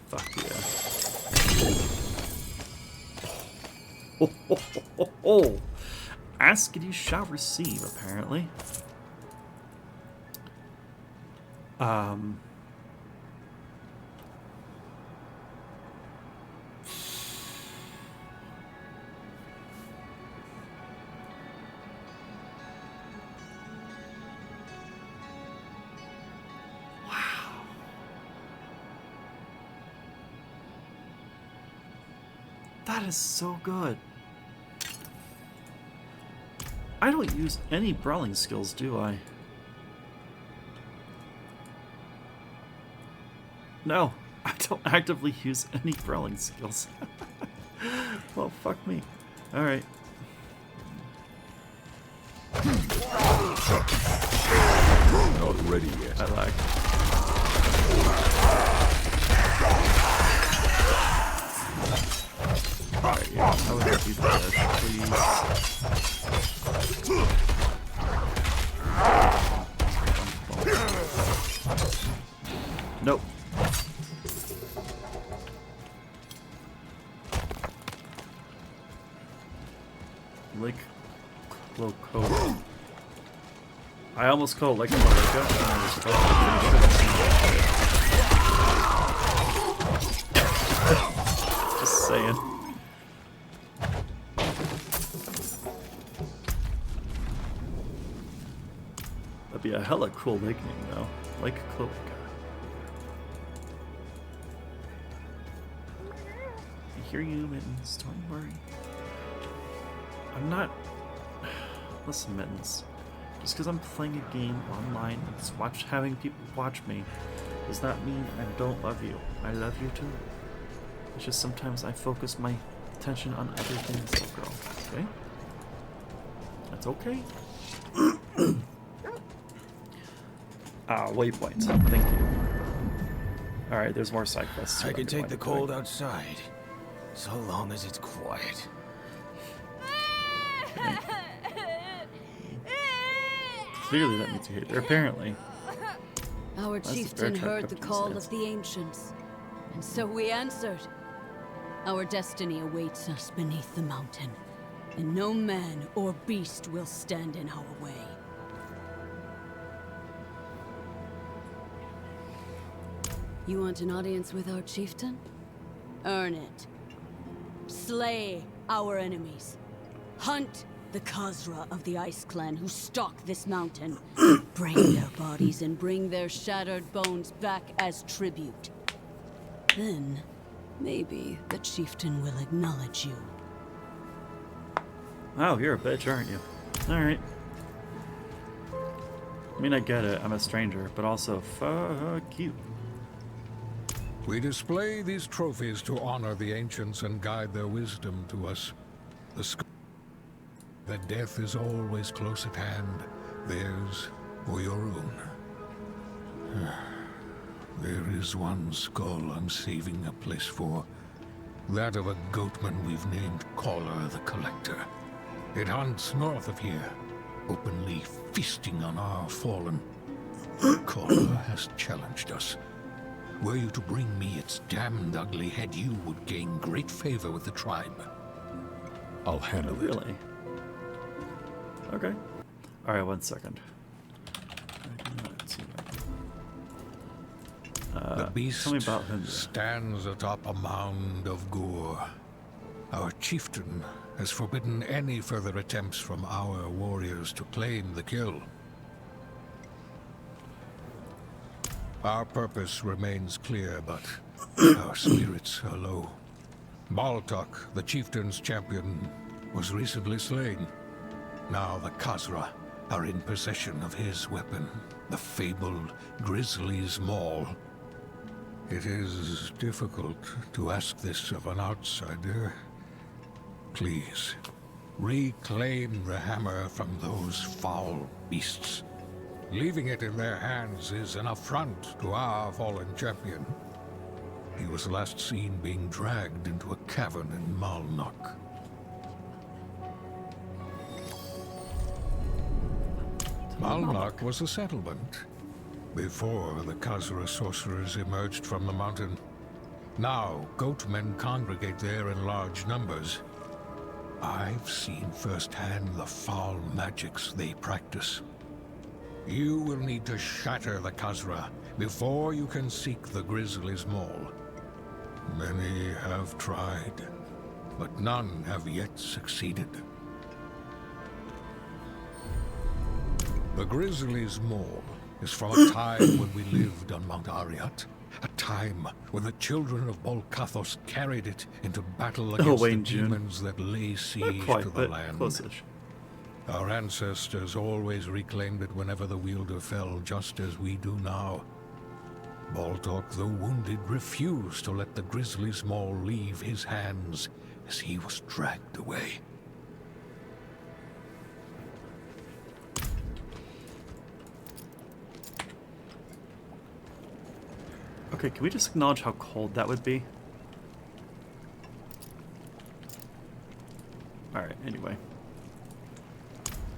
Fuck yeah. Ho, ho, ho, ho, ho. Ask and you shall receive, apparently. That is so good. I don't use any brawling skills, do I? No, I don't actively use any brawling skills. Well, fuck me. Alright. Not ready yet. I lag. Alright, yeah, I would like you to dash, please. Nope. Lake Cloco. I almost called Lake Cloco. Just saying. That'd be a hella cool lake name, though. Lake Cloco. I hear you, Mittens. Don't worry. I'm not... Listen, Mittens. Just because I'm playing a game online and just having people watch me does not mean I don't love you. I love you too. It's just sometimes I focus my attention on other things, little girl. Okay? That's okay. Waypoints. Thank you. Alright, there's more side quests. I can take the cold outside, so long as it's quiet. Clearly that means you hate her, apparently. Our That's chieftain a fair heard the trap, call yes. of the ancients, and so we answered. Our destiny awaits us beneath the mountain, and no man or beast will stand in our way. You want an audience with our chieftain? Earn it. Slay our enemies. Hunt the Khazra of the Ice Clan who stalk this mountain. Bring their bodies and bring their shattered bones back as tribute. Then, maybe the chieftain will acknowledge you. Oh, you're a bitch, aren't you? Alright. I mean, I get it. I'm a stranger, but also, fuck you. We display these trophies to honor the ancients and guide their wisdom to us. That death is always close at hand, theirs or your own. There is one skull I'm saving a place for. That of a goatman we've named Caller the Collector. It hunts north of here, openly feasting on our fallen. Caller has challenged us. Were you to bring me its damned ugly head, you would gain great favor with the tribe. I'll handle it. Really? Okay. Alright, 1 second. The beast tell me about him. stands atop a mound of gore. Our chieftain has forbidden any further attempts from our warriors to claim the kill. Our purpose remains clear, but our spirits are low. Baltok, the chieftain's champion, was recently slain. Now the Khazra are in possession of his weapon, the fabled Grizzly's Maul. It is difficult to ask this of an outsider. Please, reclaim the hammer from those foul beasts. Leaving it in their hands is an affront to our fallen champion. He was last seen being dragged into a cavern in Malnok. Malnok was a settlement before the Khazra sorcerers emerged from the mountain. Now, goatmen congregate there in large numbers. I've seen firsthand the foul magics they practice. You will need to shatter the Khazra before you can seek the Grizzly's Maul. Many have tried, but none have yet succeeded. The Grizzly's Maul is from a time when we lived on Mount Ariat. A time when the children of Bolkathos carried it into battle against the demons that lay siege to the land. Close-ish. Our ancestors always reclaimed it whenever the wielder fell, just as we do now. Baltok, though wounded, refused to let the Grizzly's Maul leave his hands as he was dragged away. Okay, can we just acknowledge how cold that would be? Alright, anyway.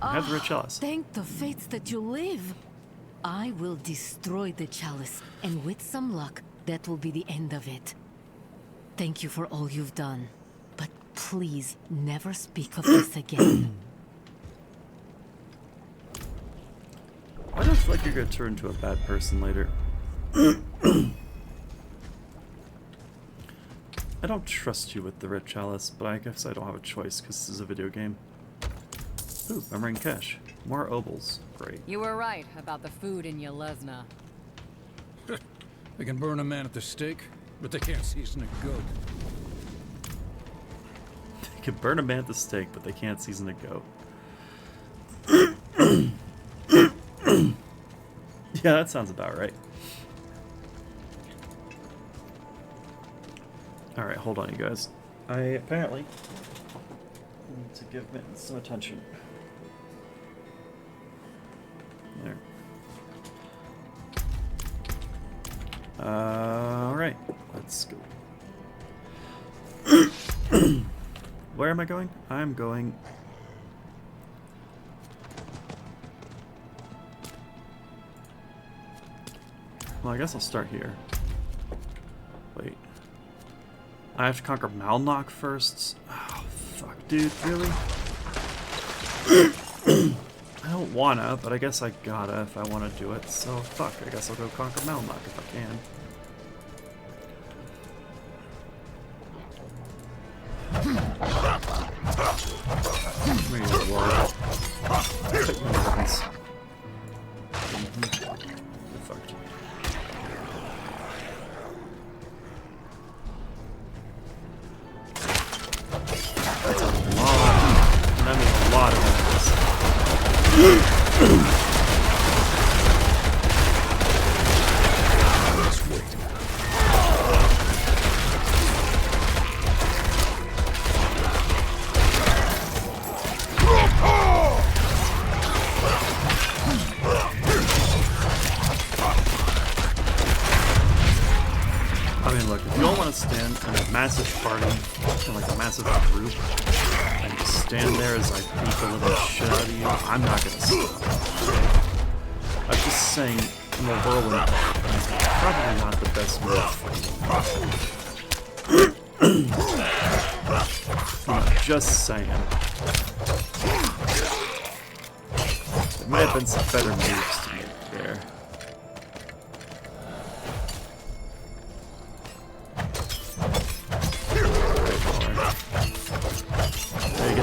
I have the red chalice. Thank the fates that you live. I will destroy the chalice, and with some luck, that will be the end of it. Thank you for all you've done, but please never speak of this again. Why do I feel like you're gonna turn into a bad person later? I don't trust you with the red chalice, but I guess I don't have a choice because this is a video game. Ooh, I'm ring cash. More obols. Great. You were right about the food in Yelesna. They can burn a man at the stake, but they can't season a goat. They can burn a man at the stake, but they can't season a goat. Yeah, that sounds about right. Alright, hold on, you guys. I apparently need to give Mitten some attention. There. Alright, let's go. Where am I going? I'm going... Well, I guess I'll start here. Wait. I have to conquer Malnok first? Oh, fuck, dude, really? I don't wanna, but I guess I gotta if I wanna do it, so fuck, I guess I'll go conquer Malnok if I can. Come here, you warrior. Cut your weapons. You're fucked. I mean, look, if you all want to stand in a massive party, in like a massive group, and just stand there as I beat the living shit out of you, I'm not gonna stop. I'm just saying, in the whirlwind, probably not the best move for you. I'm just saying. There might have been some better moves to make there.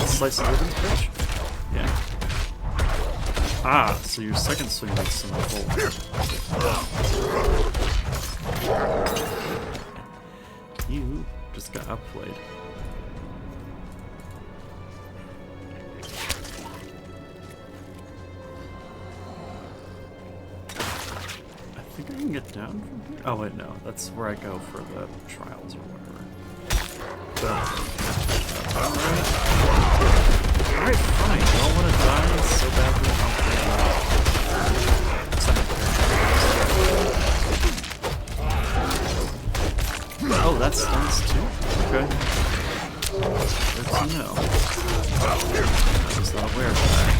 Slice of ribbons, bitch? Yeah. Ah, so your second swing makes some hole. You just got outplayed. I think I can get down from here. Oh wait, no, that's where I go for the trials or whatever. Alright, fine. You all want to die so badly. Oh, that stuns too? Okay. Good to know. I was not aware of that.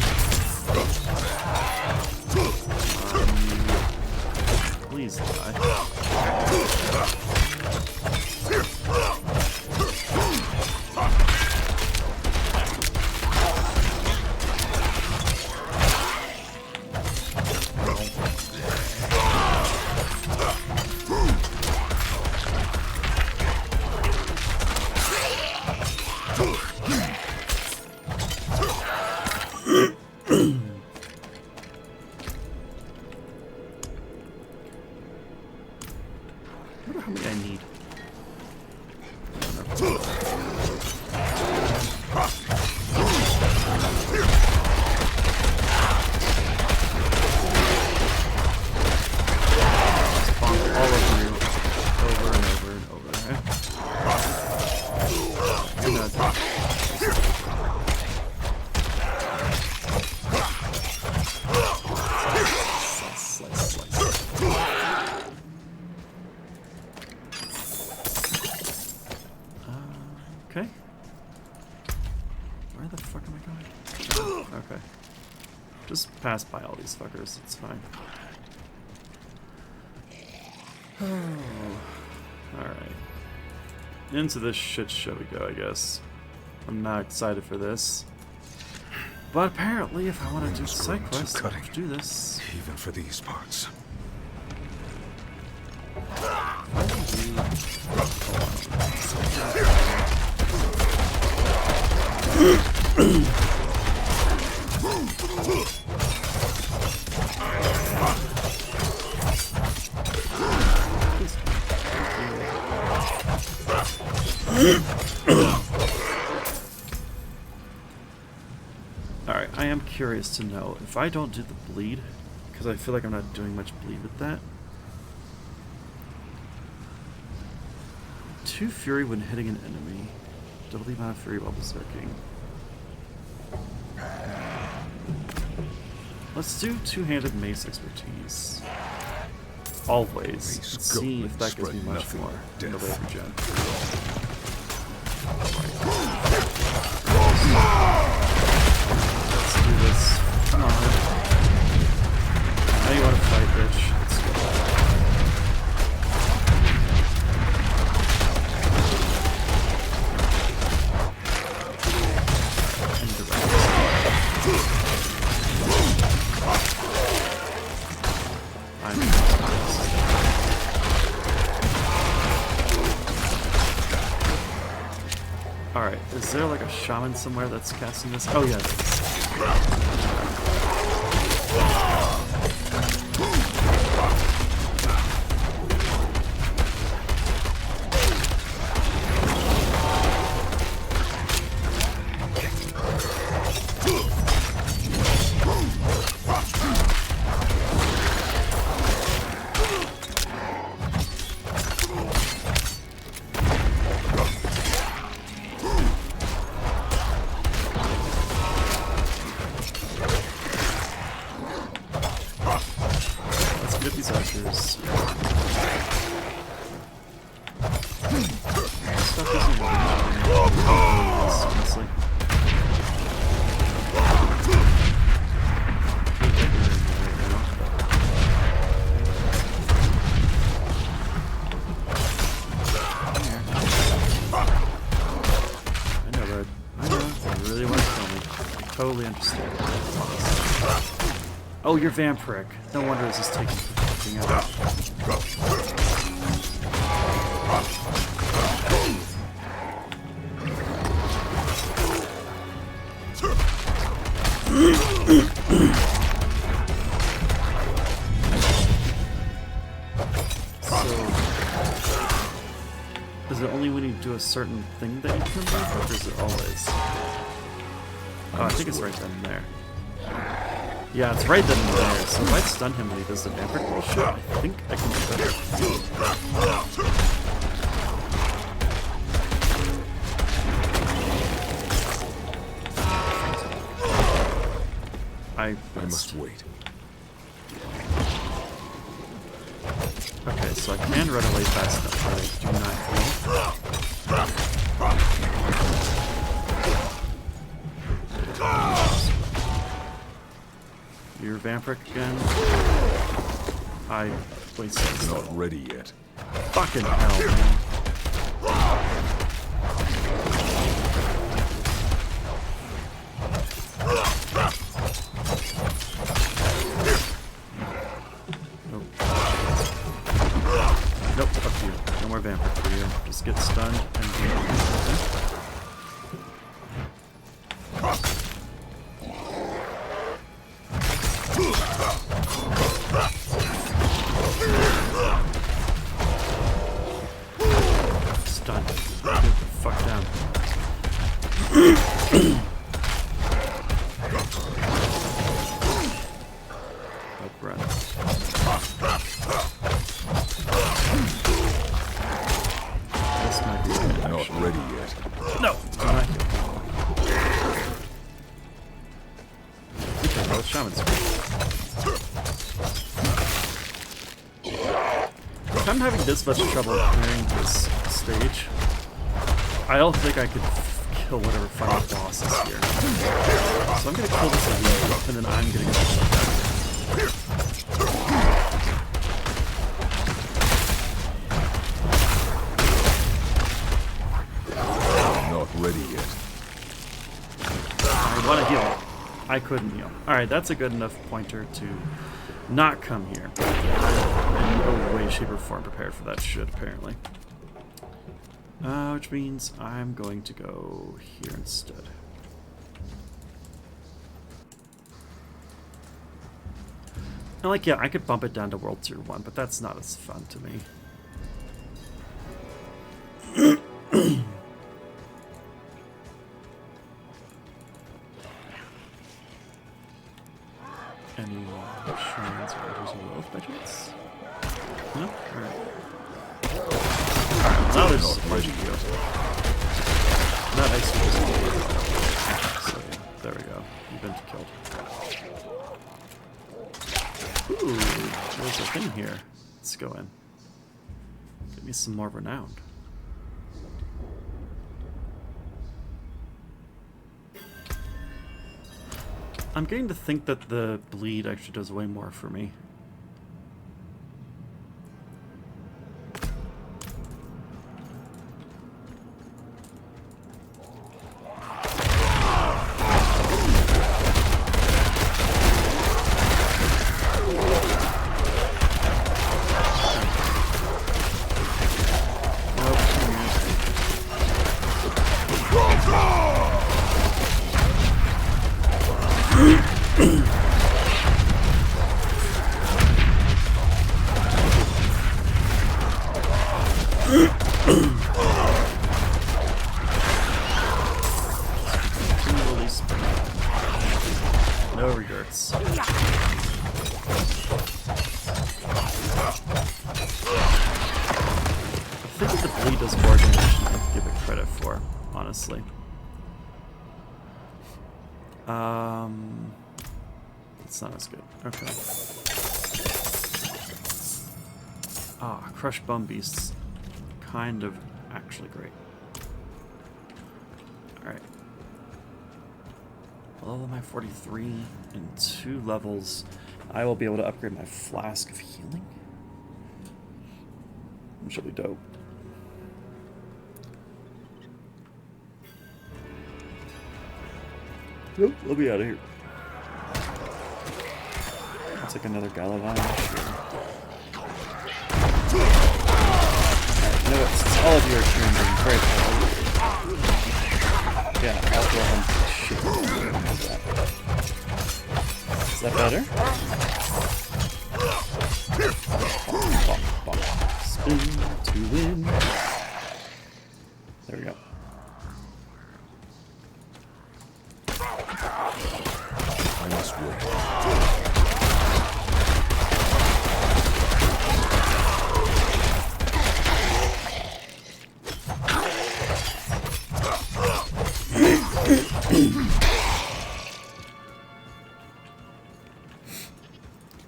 Please die. Okay. Where the fuck am I going? Oh, okay. Just pass by all these fuckers, it's fine. Alright. Into this shit show we go, I guess. I'm not excited for this. But apparently, if I want to do side quests, I have to do this. Even for these parts. Alright, I am curious to know if I don't do the bleed, because I feel like I'm not doing much bleed with that. 2 fury when hitting an enemy. Double the amount of fury while berserking. Let's do two-handed mace expertise. Always. Let's see if that gives me much more in the way of regen. Let's do this. Come on. Now you want to fight, bitch. Let's go. Alright, is there like a shaman somewhere that's casting this? Oh yeah, there is. get these archers. Stuff isn't honestly. Totally understand. Oh, you're vampiric. No wonder this is taking fucking ever. So, is it only when you do a certain thing that you can move, or is it always? Oh, I think it's right then and there. Yeah, it's right then and there. So if I stun him when he does the vampiric bullshit, I think I can do better. I must wait. Okay, so I can run away fast enough, but I do not feel. You're vampiric again. I wasted. Not ready yet. Fucking hell, man. Nope, fuck you. No more vampiric for you. Just get stunned and stunned. Get the fuck down. Nope, run. This might be it, Not actually. ready yet. No! Not here. Okay, well, Shaman's if I'm having this much trouble clearing this stage, I don't think I could kill whatever final boss is here. So I'm gonna kill this elite, and then I'm gonna get the fuck out of here. Not ready yet. I want to heal. I couldn't heal. Alright, that's a good enough pointer to not come here. I'm in no way, shape, or form prepared for that shit, apparently. Which means I'm going to go here instead. And like, yeah, I could bump it down to World Tier 1, but that's not as fun to me. Any shrines or altars of wealth by chance? No? Alright. Alright, now there's much to go. Not ice just so yeah, there we go. You've been killed. Ooh, there's a thing here. Let's go in. Get me some more renown. I'm getting to think that the bleed actually does way more for me. No regrets. I think the bleed does more damage than I give it credit for, honestly. It's not as good. Okay. Ah, Crush Bum Beasts. Kind of actually great. Alright. Level my 43 in 2 levels. I will be able to upgrade my Flask of Healing. Which will be dope. Nope, we'll be out of here. It's like another Galavan. You know what? Since all of you are cheering very forward. Yeah, I'll go ahead and shoot. Is that better? Spin to win. There we go. I must wait.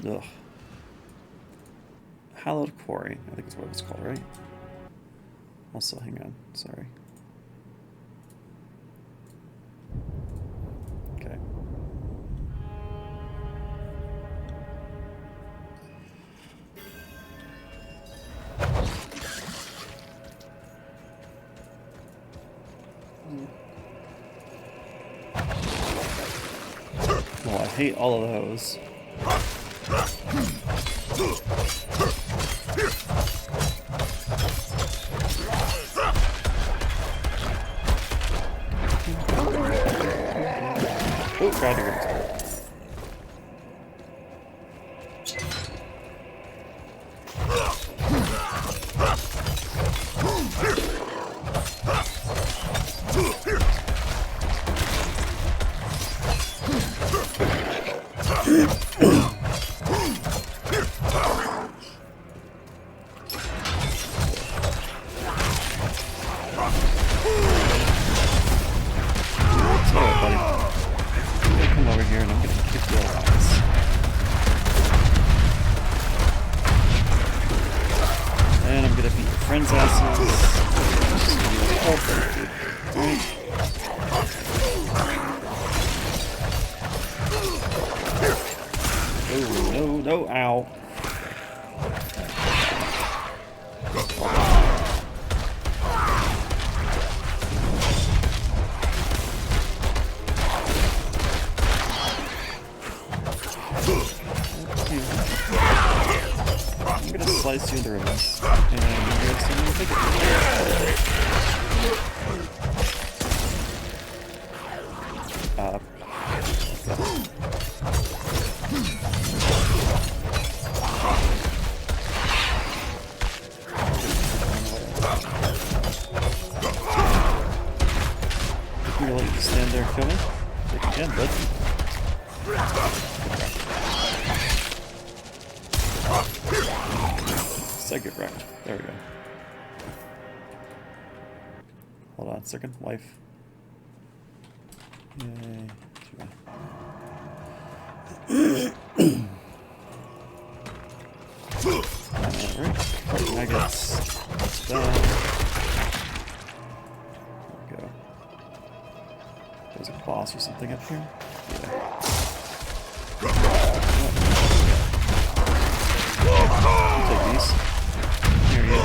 Ugh. Hallowed Quarry, I think is what it's called, right? Also, hang on, sorry. Okay. Well, I hate all of those. Oh, God, you're gonna no, ow. I'm gonna slice you into ribbons, and you're gonna see me take it. I'm gonna let you stand there and kill me. If you can, bud. Get wrecked. There we go. Hold on a second. Life. Yay. Alright. Nuggets. Done. There we go. There's a boss or something up here. Yeah. I'll take these. Here you go.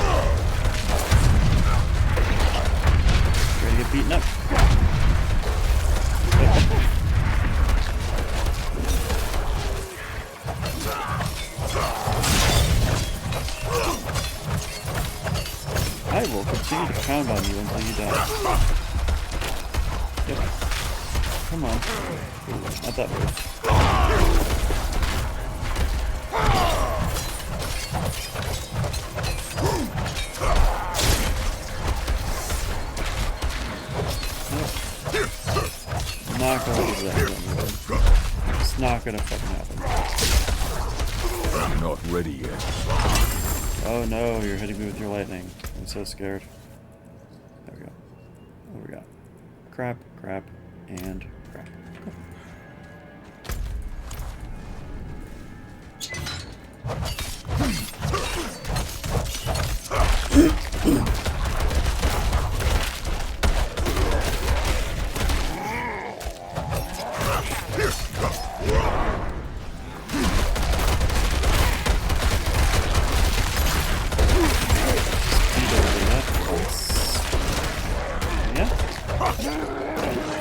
Ready to get beaten up? I will continue to pound on you until you die. Yep. Come on. Not that way. Not gonna do that anymore. It's not gonna fucking happen. I'm not ready yet. Oh no, you're hitting me with your lightning. I'm so scared. There we go. What do we got? Crap, crap, and crap. Cool.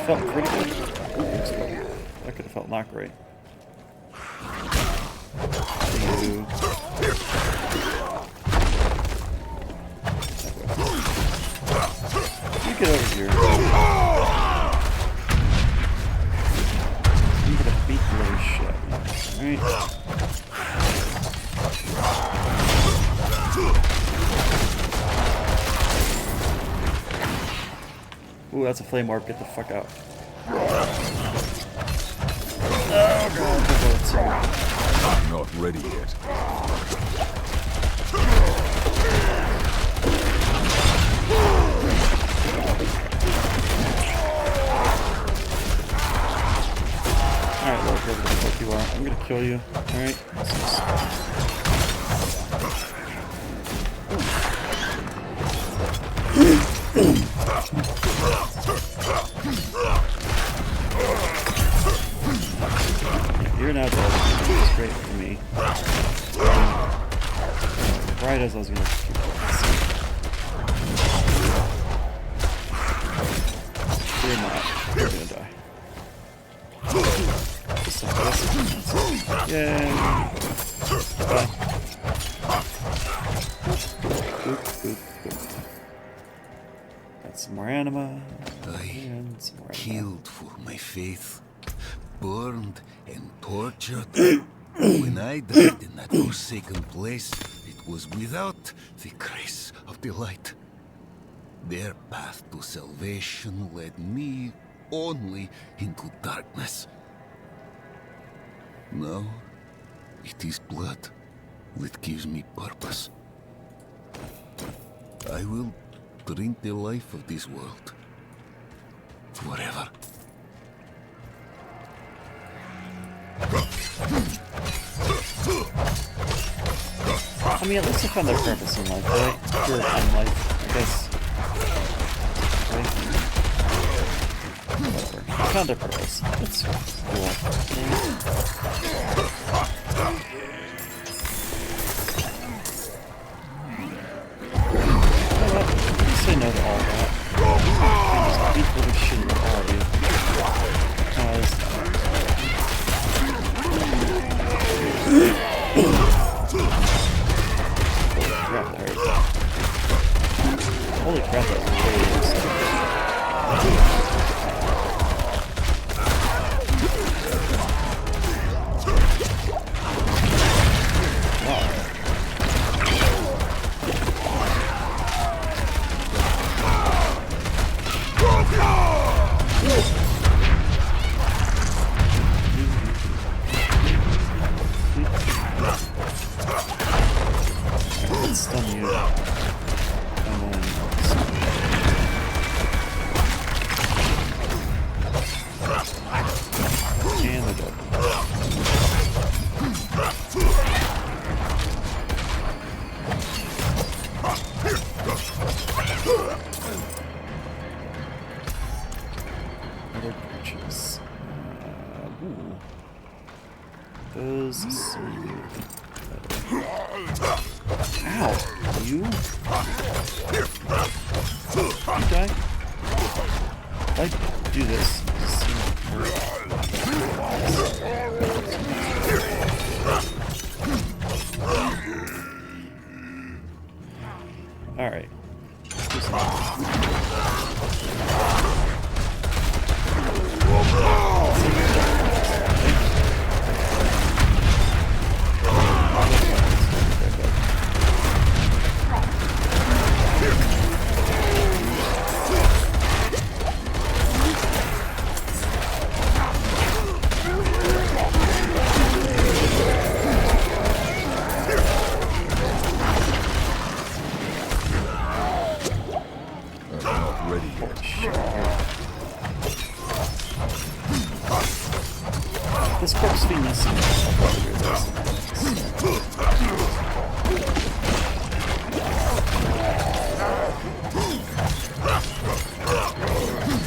felt pretty good. That could have felt not great. You. You get over here. I'm gonna beat the living shit. Alright. Ooh, that's a flame orb. Get the fuck out. Oh god, the boat's here. I'm not ready yet. Alright, Lord, whoever the fuck you are. I'm gonna kill you. Alright. You're now dead. It's great for me. Right as I was gonna keep going. You're not. You're gonna die. Yay! Bye. Boop, boop, boop. Got some more anima. And some more anima. Killed for my faith, burned and tortured. When I died in that forsaken place, it was without the grace of the light. Their path to salvation led me only into darkness. Now, it is blood that gives me purpose. I will drink the life of this world forever. I mean, at least they found their purpose in life, right? Or in life, I guess. Right? Whatever. They found their purpose. It's cool. Say no to all that. Just beat the shit out of you. Because holy crap, that really is. Wow. Let's stun you. And then... And they're dead. Other creatures. Ooh. Those seem better. Ow! You? Okay. If I do this, just alright. This corpse fiend needs some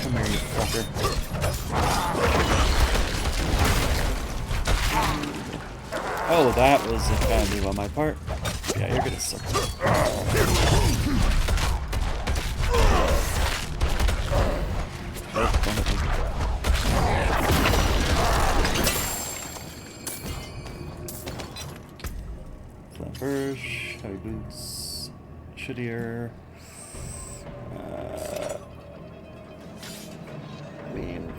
come here, you fucker. Oh, that was a bad move on my part. Yeah, you're gonna suck. Nope, don't hit me. Flamberge, heavy boots, shittier. I mean,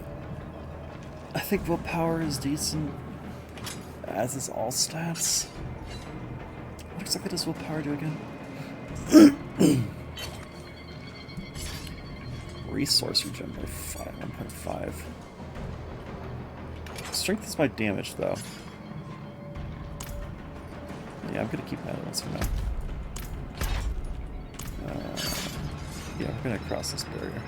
I think willpower is decent, as is all stats. What exactly does willpower do again? Resource regen by 1.5. Strength is my damage, though. Yeah, I'm gonna keep that ones for now. Yeah, we're gonna cross this barrier.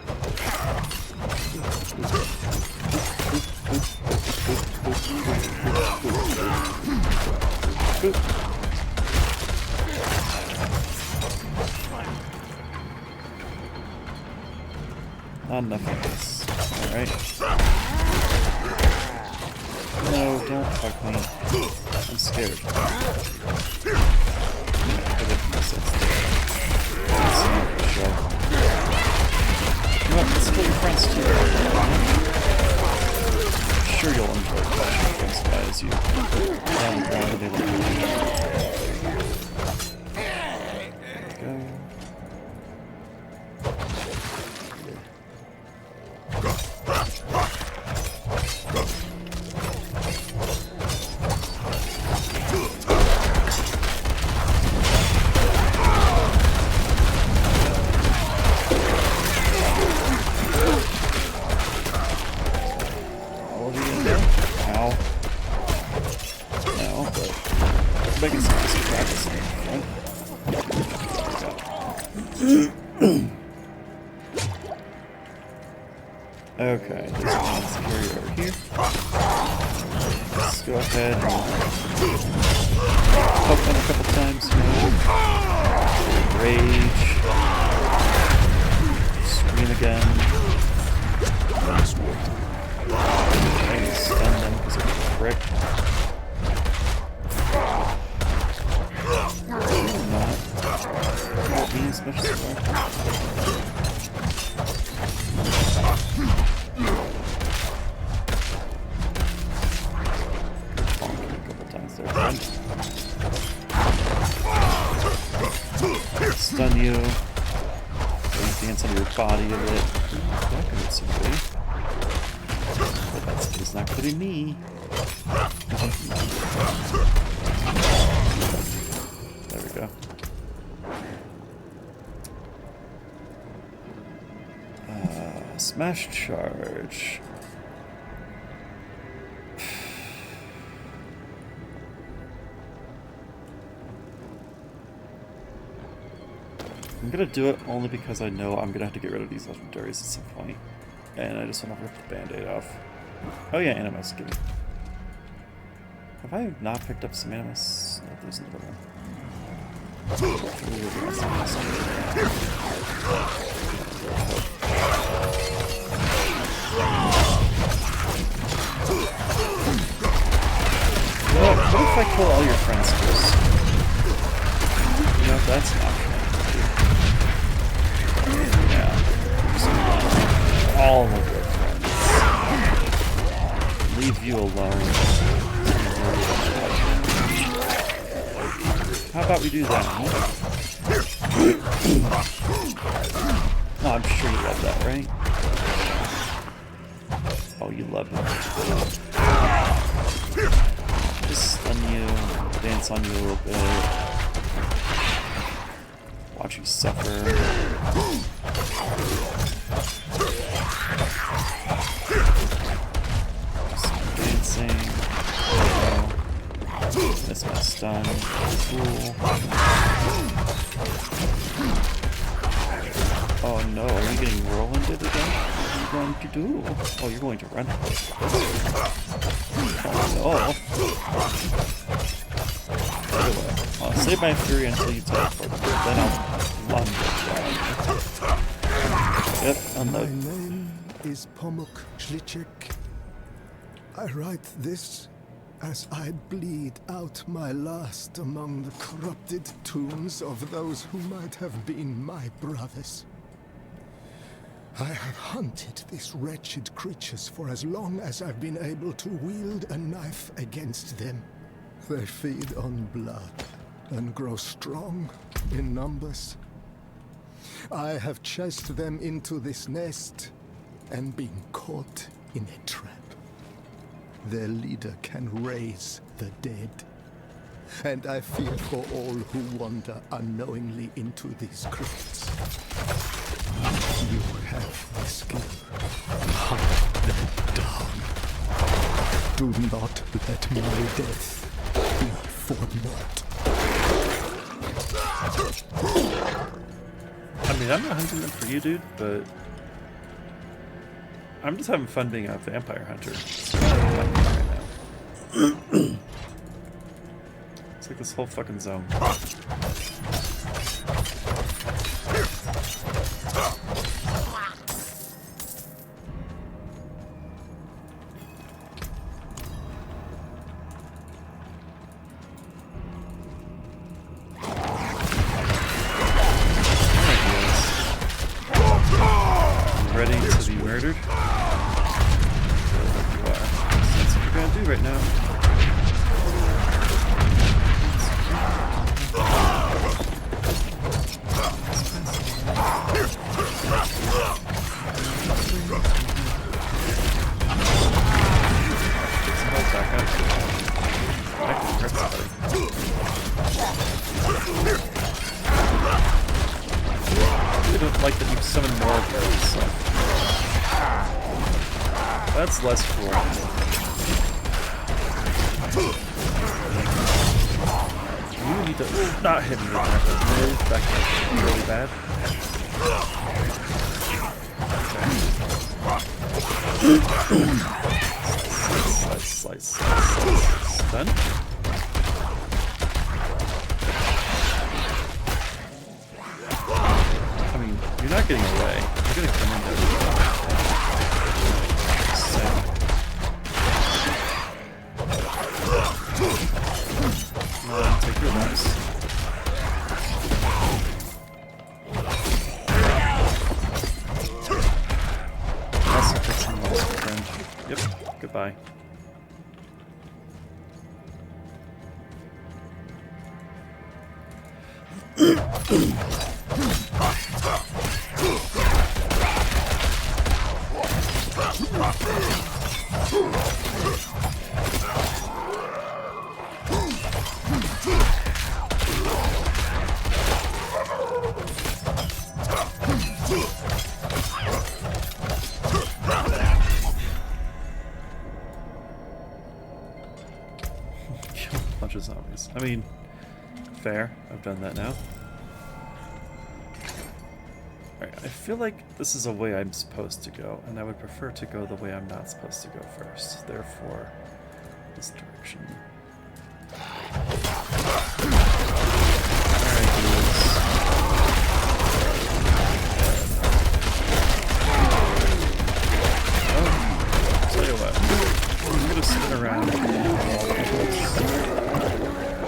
Not enough of this. Alright. No, don't fuck me. I'm scared. Let's kill your friends too. I'm sure you'll enjoy watching those guys you down the ground they look. There we go. Okay, there's one superior over here. Let's go ahead and poke them a couple times here. Rage. Scream again. Trying to stun them because they're a prick. Not being as much as well. Stun you. Dance on your body a bit. That could hit somebody. But that's not going to be me. There we go. Smash charge. I'm gonna do it only because I know I'm gonna have to get rid of these legendaries at some point. And I just want to rip the band-aid off. Oh yeah, Animus, give me. Have I not picked up some Animus? No, there's another one. What if I kill all your friends first? You know, that's not fair. Yeah. All of your friends. Leave you alone. How about we do that, huh? Oh, I'm sure you love that, right? Oh, you love it. Just stun you, dance on you a little bit. Watch you suffer. Some dancing. Miss my stun. Cool. Oh no, are you getting whirlwinded again? What are you going to do? Oh, you're going to run. Oh no. Anyway, I'll save my fury until you teleport, then I'll lunge at you. Yep, unload. My name is Pomuk Schlichek. I write this as I bleed out my last among the corrupted tombs of those who might have been my brothers. I have hunted these wretched creatures for as long as I've been able to wield a knife against them. They feed on blood, and grow strong in numbers. I have chased them into this nest and been caught in a trap. Their leader can raise the dead. And I fear for all who wander unknowingly into these crypts. You have the skill. Hunt them down. Do not let my death be for naught. I mean, I'm not hunting them for you, dude, but I'm just having fun being a vampire hunter. It's like this whole fucking zone. Ready to be murdered? You are. That's what you're gonna do right now. Back up. I can hurt somebody. I don't like that you summon more of those, so. That's less cool. You need to not hit me with that. Move back really bad. Slice. Done. I mean, you're not getting away. You're gonna come in there. Take your lives. Also fixing the lost friend. Yep, goodbye. Kill a bunch of zombies. I mean, fair. I've done that now. Alright, I feel like this is a way I'm supposed to go, and I would prefer to go the way I'm not supposed to go first. Therefore, this direction. Alright, dudes. Oh, tell you what. I'm gonna spin around and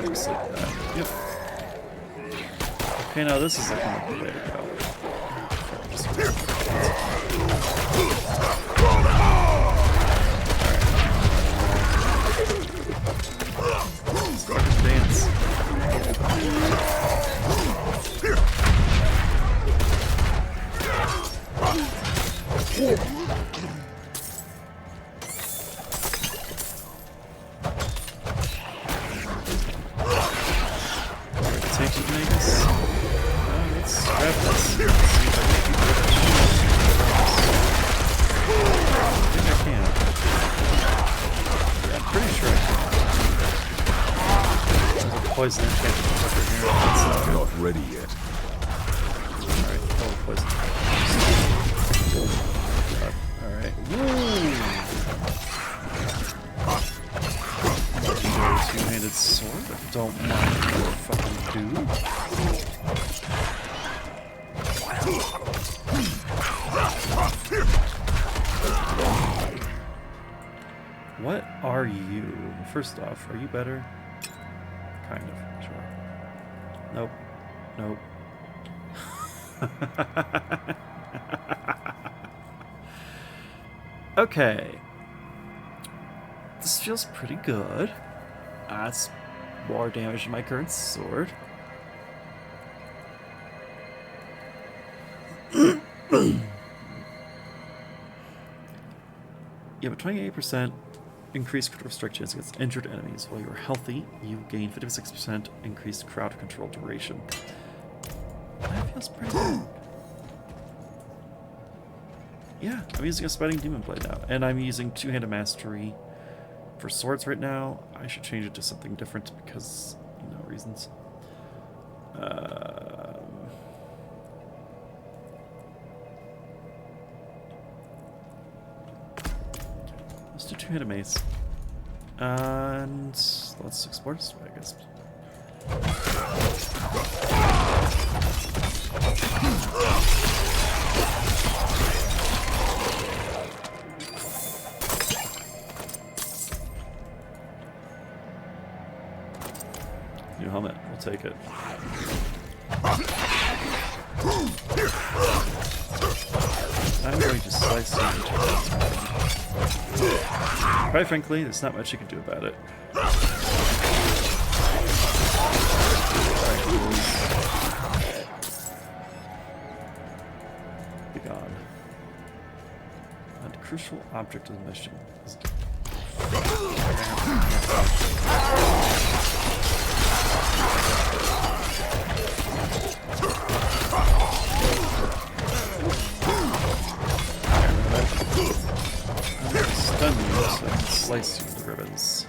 just like that. Yep. Okay, now this is looking like the way to go. Dance. Take it, Vegas. Let's grab this. See if I think I can. Yeah, I'm pretty sure I can. There's a poison enchantment over here. I'm not ready yet. Alright, oh, poison. Alright. Two-handed sword? Don't mind your fucking dude. What are you? First off, are you better? Kind of, sure. Nope. Nope. Okay. This feels pretty good. That's more damage than my current sword. You have a 28% increased critical strike chance against injured enemies. While you are healthy, you gain 56% increased crowd control duration. That feels pretty good. Yeah, I'm using a Spiting Demon Blade now, and I'm using Two-Handed Mastery for swords right now. I should change it to something different because, you know, reasons. Let's do Two-Handed Mace. And let's explore this way, I guess. New helmet, we'll take it. I'm going to slice you. Quite frankly, there's not much you can do about it. Be gone. And crucial object of the mission is stun you so I can slice you into ribbons.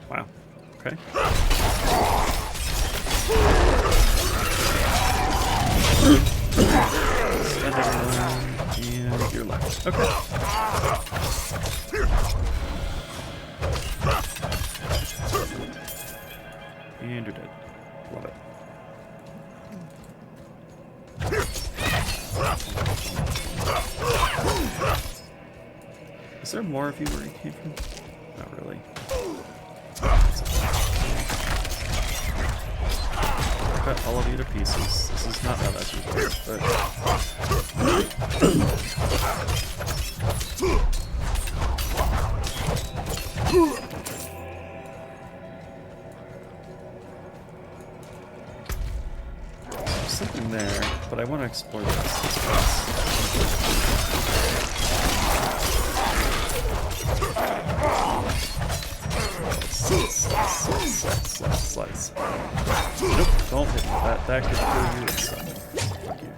Wow. Okay. Spend everyone, and you're left. Okay. And you're dead. Love it. Is there more of you where you came from? Not really. Cut all of you to pieces. This is not how that's usually, but there's something there, but I want to explore this place. Slice. Nope, don't hit me. That could kill you instantly. Fuck you.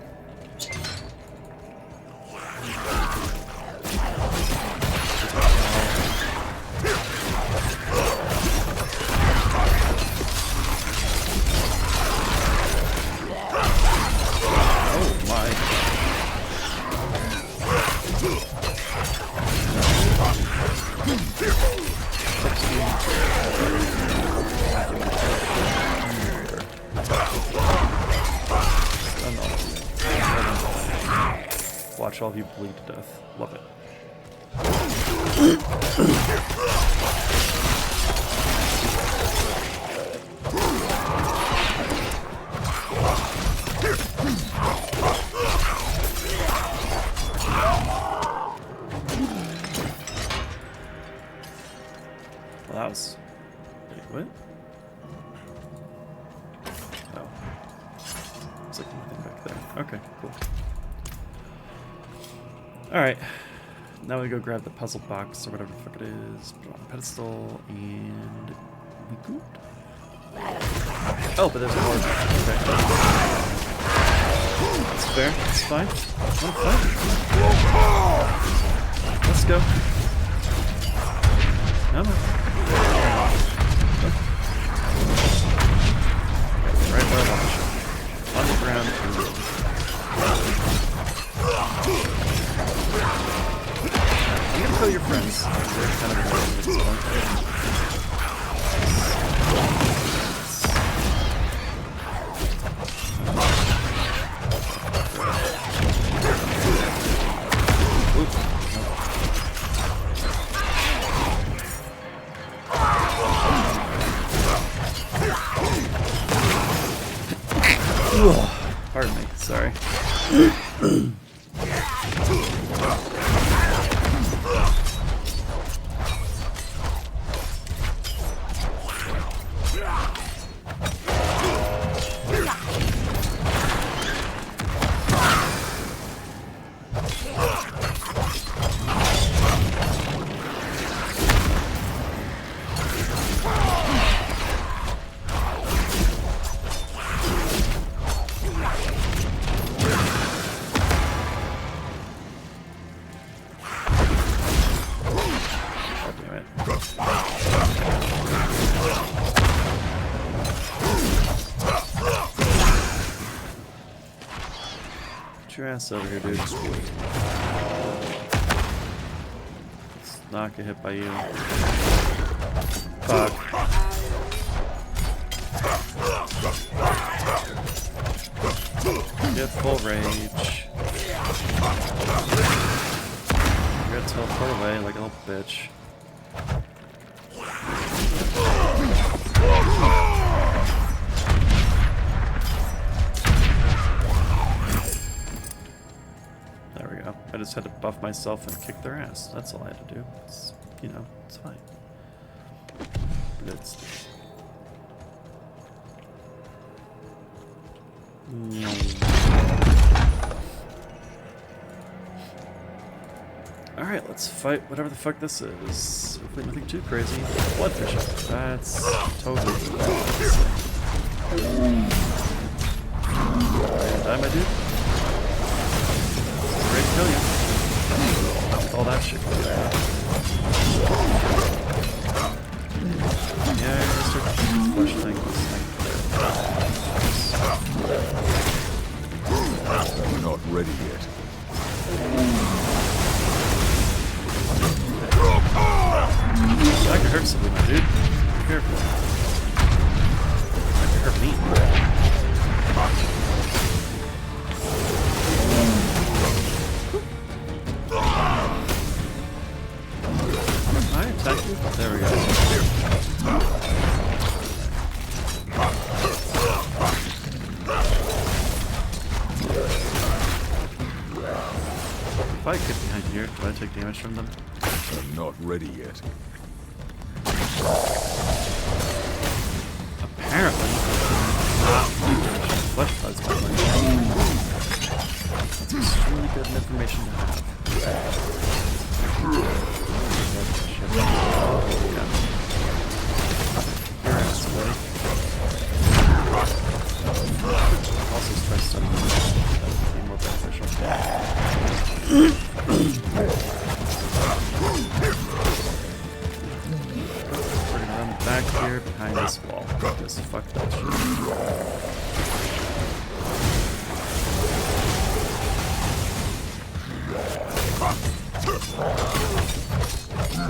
Oh my. Watch all of you bleed to death. Love it. Well, that was... Wait, what? Oh. Looks like nothing back there. Okay, cool. Alright, now we go grab the puzzle box or whatever the fuck it is, put it on the pedestal, and we good. Oh, but there's more. Okay. That's fair, that's fine. Oh, fine. Let's go. Come on. Right where I want to show. On the ground. friends. They're kind of annoying at this point. Pardon me, sorry. Get your ass over here, dude. Let's not get hit by you. Fuck. Get full rage. You're gonna teleport away like a little bitch. There we go. I just had to buff myself and kick their ass. That's all I had to do. It's, you know, it's fine. But it's... Alright, let's fight whatever the fuck this is. Hopefully nothing too crazy. Bloodfish. That's totally die, my dude. Ready to kill you. All that shit. Yeah, I'm gonna start flush thing. We're not ready yet. That could hurt something, my dude. Be careful. That could hurt me. I attack you? There we go. If I get behind here, do I take damage from them? I'm not ready yet. Apparently. Flesh buds, by the way. That's extremely good information to have. Your ass, buddy. Also, try stunning them. That would be more beneficial. We're gonna run back here behind this wall. Just fuck that shit.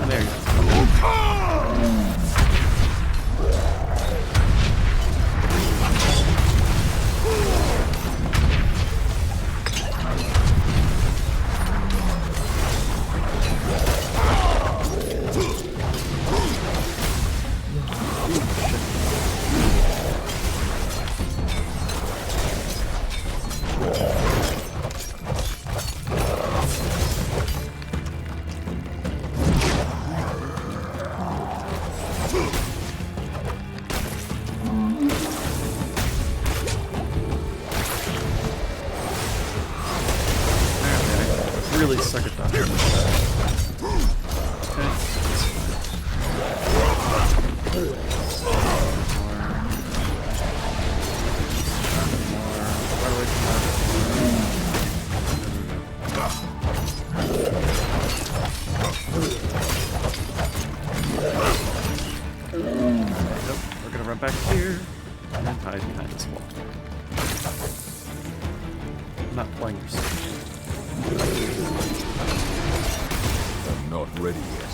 There you go. Really suck at dodging this guy. Okay, that's fine. More. Right away from that. Nope, we're gonna run back here and then hide behind this wall. I'm not playing your I'm not ready yet.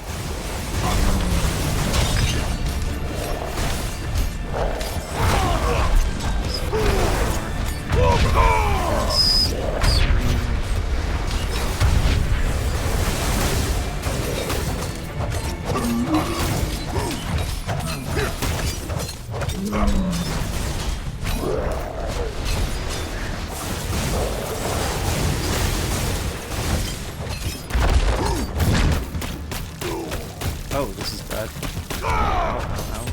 Oh, this is bad. Ow, ow,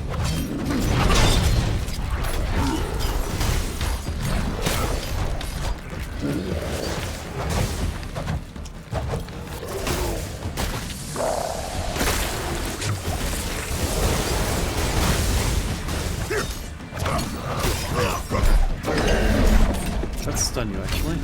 Let's stun you, actually.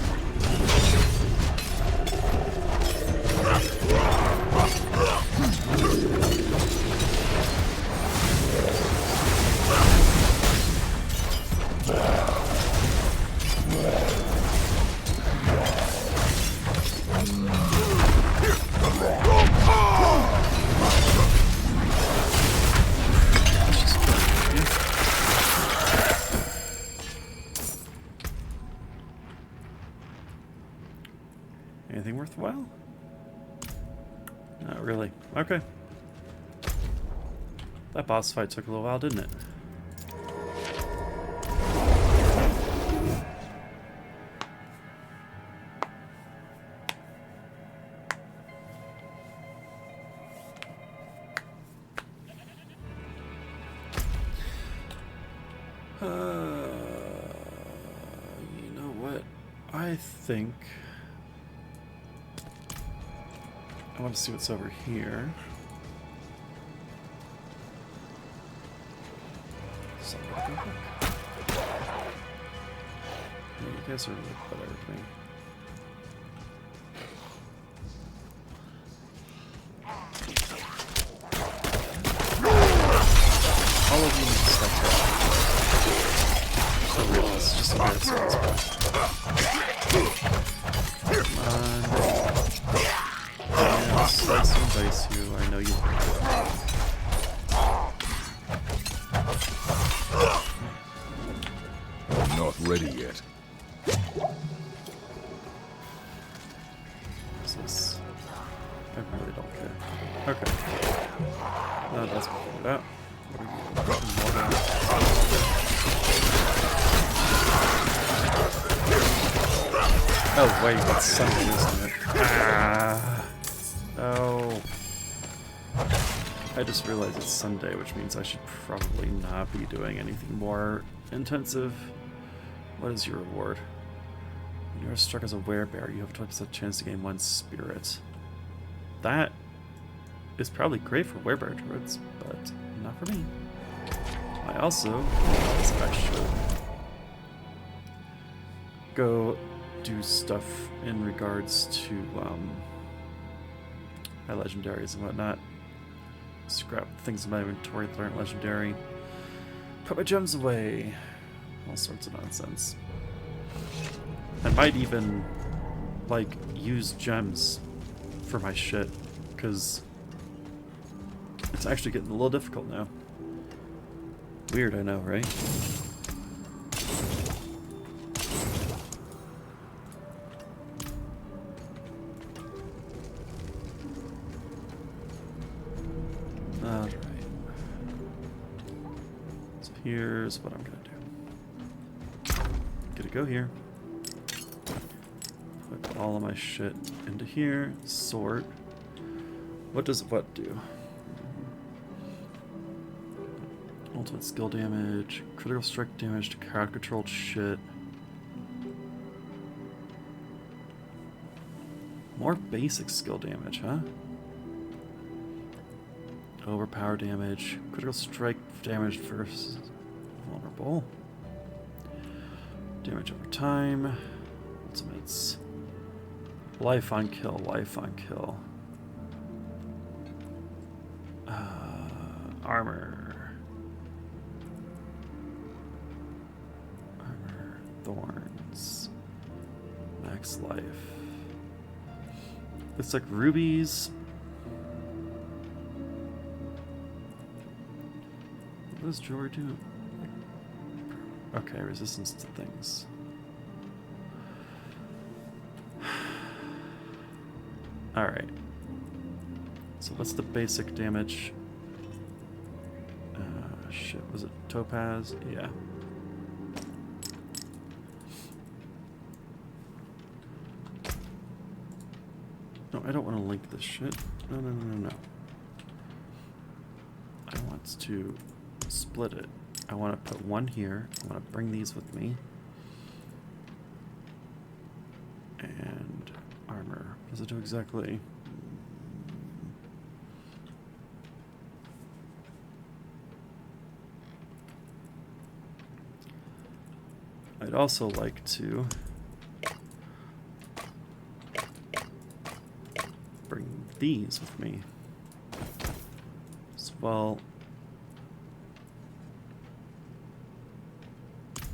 Anything worthwhile? Not really. Okay. That boss fight took a little while, didn't it? You know what? I think I want to see what's over here. So I'm gonna go back. Yeah, you guys are better with me. All of you need to step back. For real, it's just embarrassing. Come on. Yeah, slice and dice you. I know you. I'm not ready yet. This is. I really don't care. Okay. No, that's figured out. Oh wait, it's Sunday, isn't it? Ah. Oh. I just realized it's Sunday, which means I should probably not be doing anything more intensive. What is your reward? When you are struck as a werebear, you have a 20% chance to gain 1 spirit. That is probably great for werebear druids, but not for me. I also realized I should go do stuff in regards to my legendaries and whatnot. Scrap things in my inventory that aren't legendary. Put my gems away. All sorts of nonsense. I might even, like, use gems for my shit, because it's actually getting a little difficult now. Weird, I know, right? Alright. So here's what I'm gonna do. Gonna go here. Put all of my shit into here. Sort. What does what do? Ultimate skill damage, critical strike damage to crowd controlled shit. More basic skill damage, huh? Overpower damage, critical strike damage versus vulnerable. Damage over time. Ultimates. Life on kill, life on kill. Armor. Armor. Thorns. Max life. Looks like rubies. does jewelry do? Okay, resistance to things. Alright. So what's the basic damage? Shit, was it topaz? Yeah. No, I don't want to link this shit. No, no, no, no, no. I want to split it. I want to put one here. I want to bring these with me. And armor. What does it do exactly? I'd also like to bring these with me as well.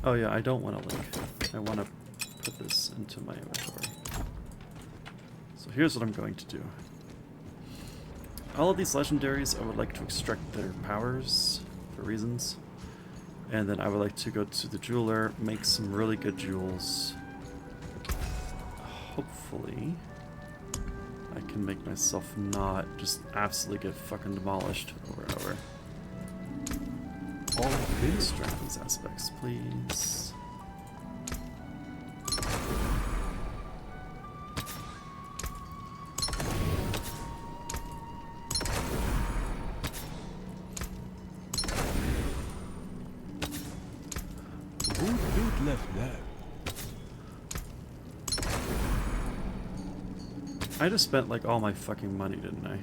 Oh yeah, I don't want to link. I want to put this into my inventory. So here's what I'm going to do. All of these legendaries, I would like to extract their powers for reasons. And then I would like to go to the jeweler, make some really good jewels. Hopefully, I can make myself not just absolutely get fucking demolished over and over. All extract these aspects, please. Left there. I just spent like all my fucking money, didn't I?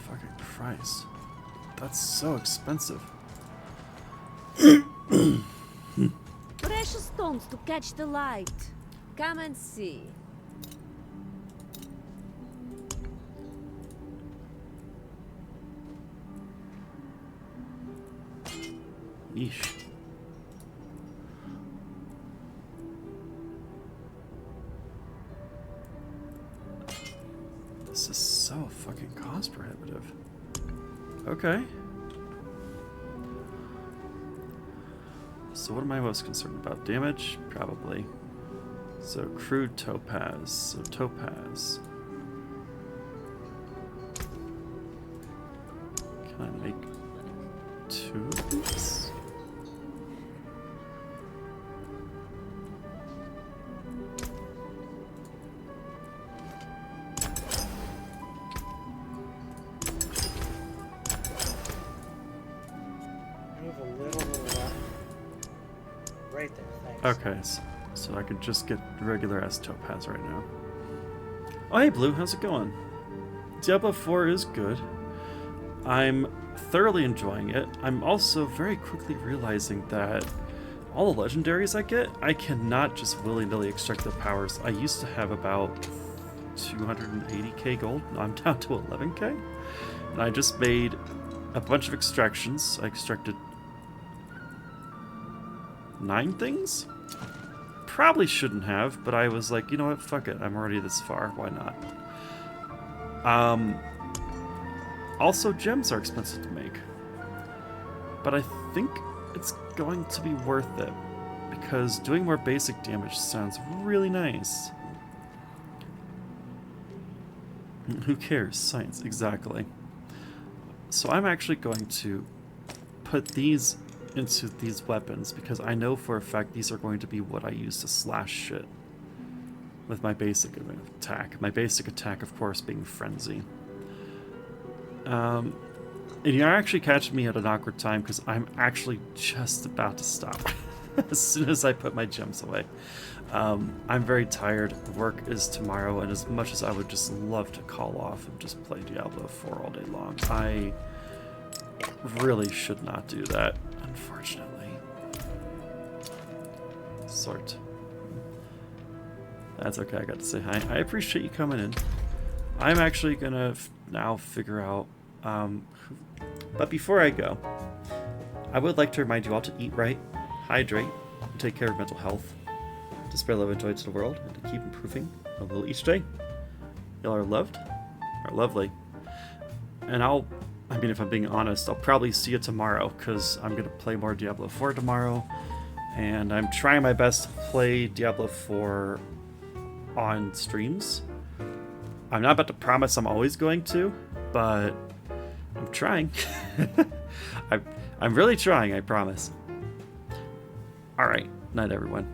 Fucking Christ. That's so expensive. Precious stones to catch the light. Come and see. Yeesh. This is so fucking cost prohibitive. Okay. So what am I most concerned about? Damage? Probably. So crude topaz. So topaz. Can I make 2 of these? Move a little left. Right there, thanks. Okay, so I could just get regular ass topaz right now. Oh hey Blue, how's it going? Diablo 4 is good. I'm thoroughly enjoying it. I'm also very quickly realizing that all the legendaries I get, I cannot just willy-nilly extract their powers. I used to have about 280k gold. Now I'm down to 11k. And I just made a bunch of extractions. I extracted 9 things? Probably shouldn't have, but I was like, you know what, fuck it. I'm already this far. Why not? Also, gems are expensive to make. But I think it's going to be worth it, because doing more basic damage sounds really nice. Who cares? Science, exactly. So I'm actually going to put these into these weapons, because I know for a fact these are going to be what I use to slash shit with my basic attack. My basic attack, of course, being Frenzy. And you're actually catching me at an awkward time, because I'm actually just about to stop as soon as I put my gems away. I'm very tired. Work is tomorrow, and as much as I would just love to call off and just play Diablo 4 all day long, I really should not do that, unfortunately. Sort. That's okay, I got to say hi. I appreciate you coming in. I'm actually gonna now figure out But before I go, I would like to remind you all to eat right, hydrate, and take care of mental health, to spread love and joy to the world, and to keep improving a little each day. Y'all are loved, are lovely. And I mean, if I'm being honest, I'll probably see you tomorrow, because I'm going to play more Diablo 4 tomorrow, and I'm trying my best to play Diablo 4 on streams. I'm not about to promise I'm always going to, but I'm trying. I'm really trying, I promise. Alright, night everyone.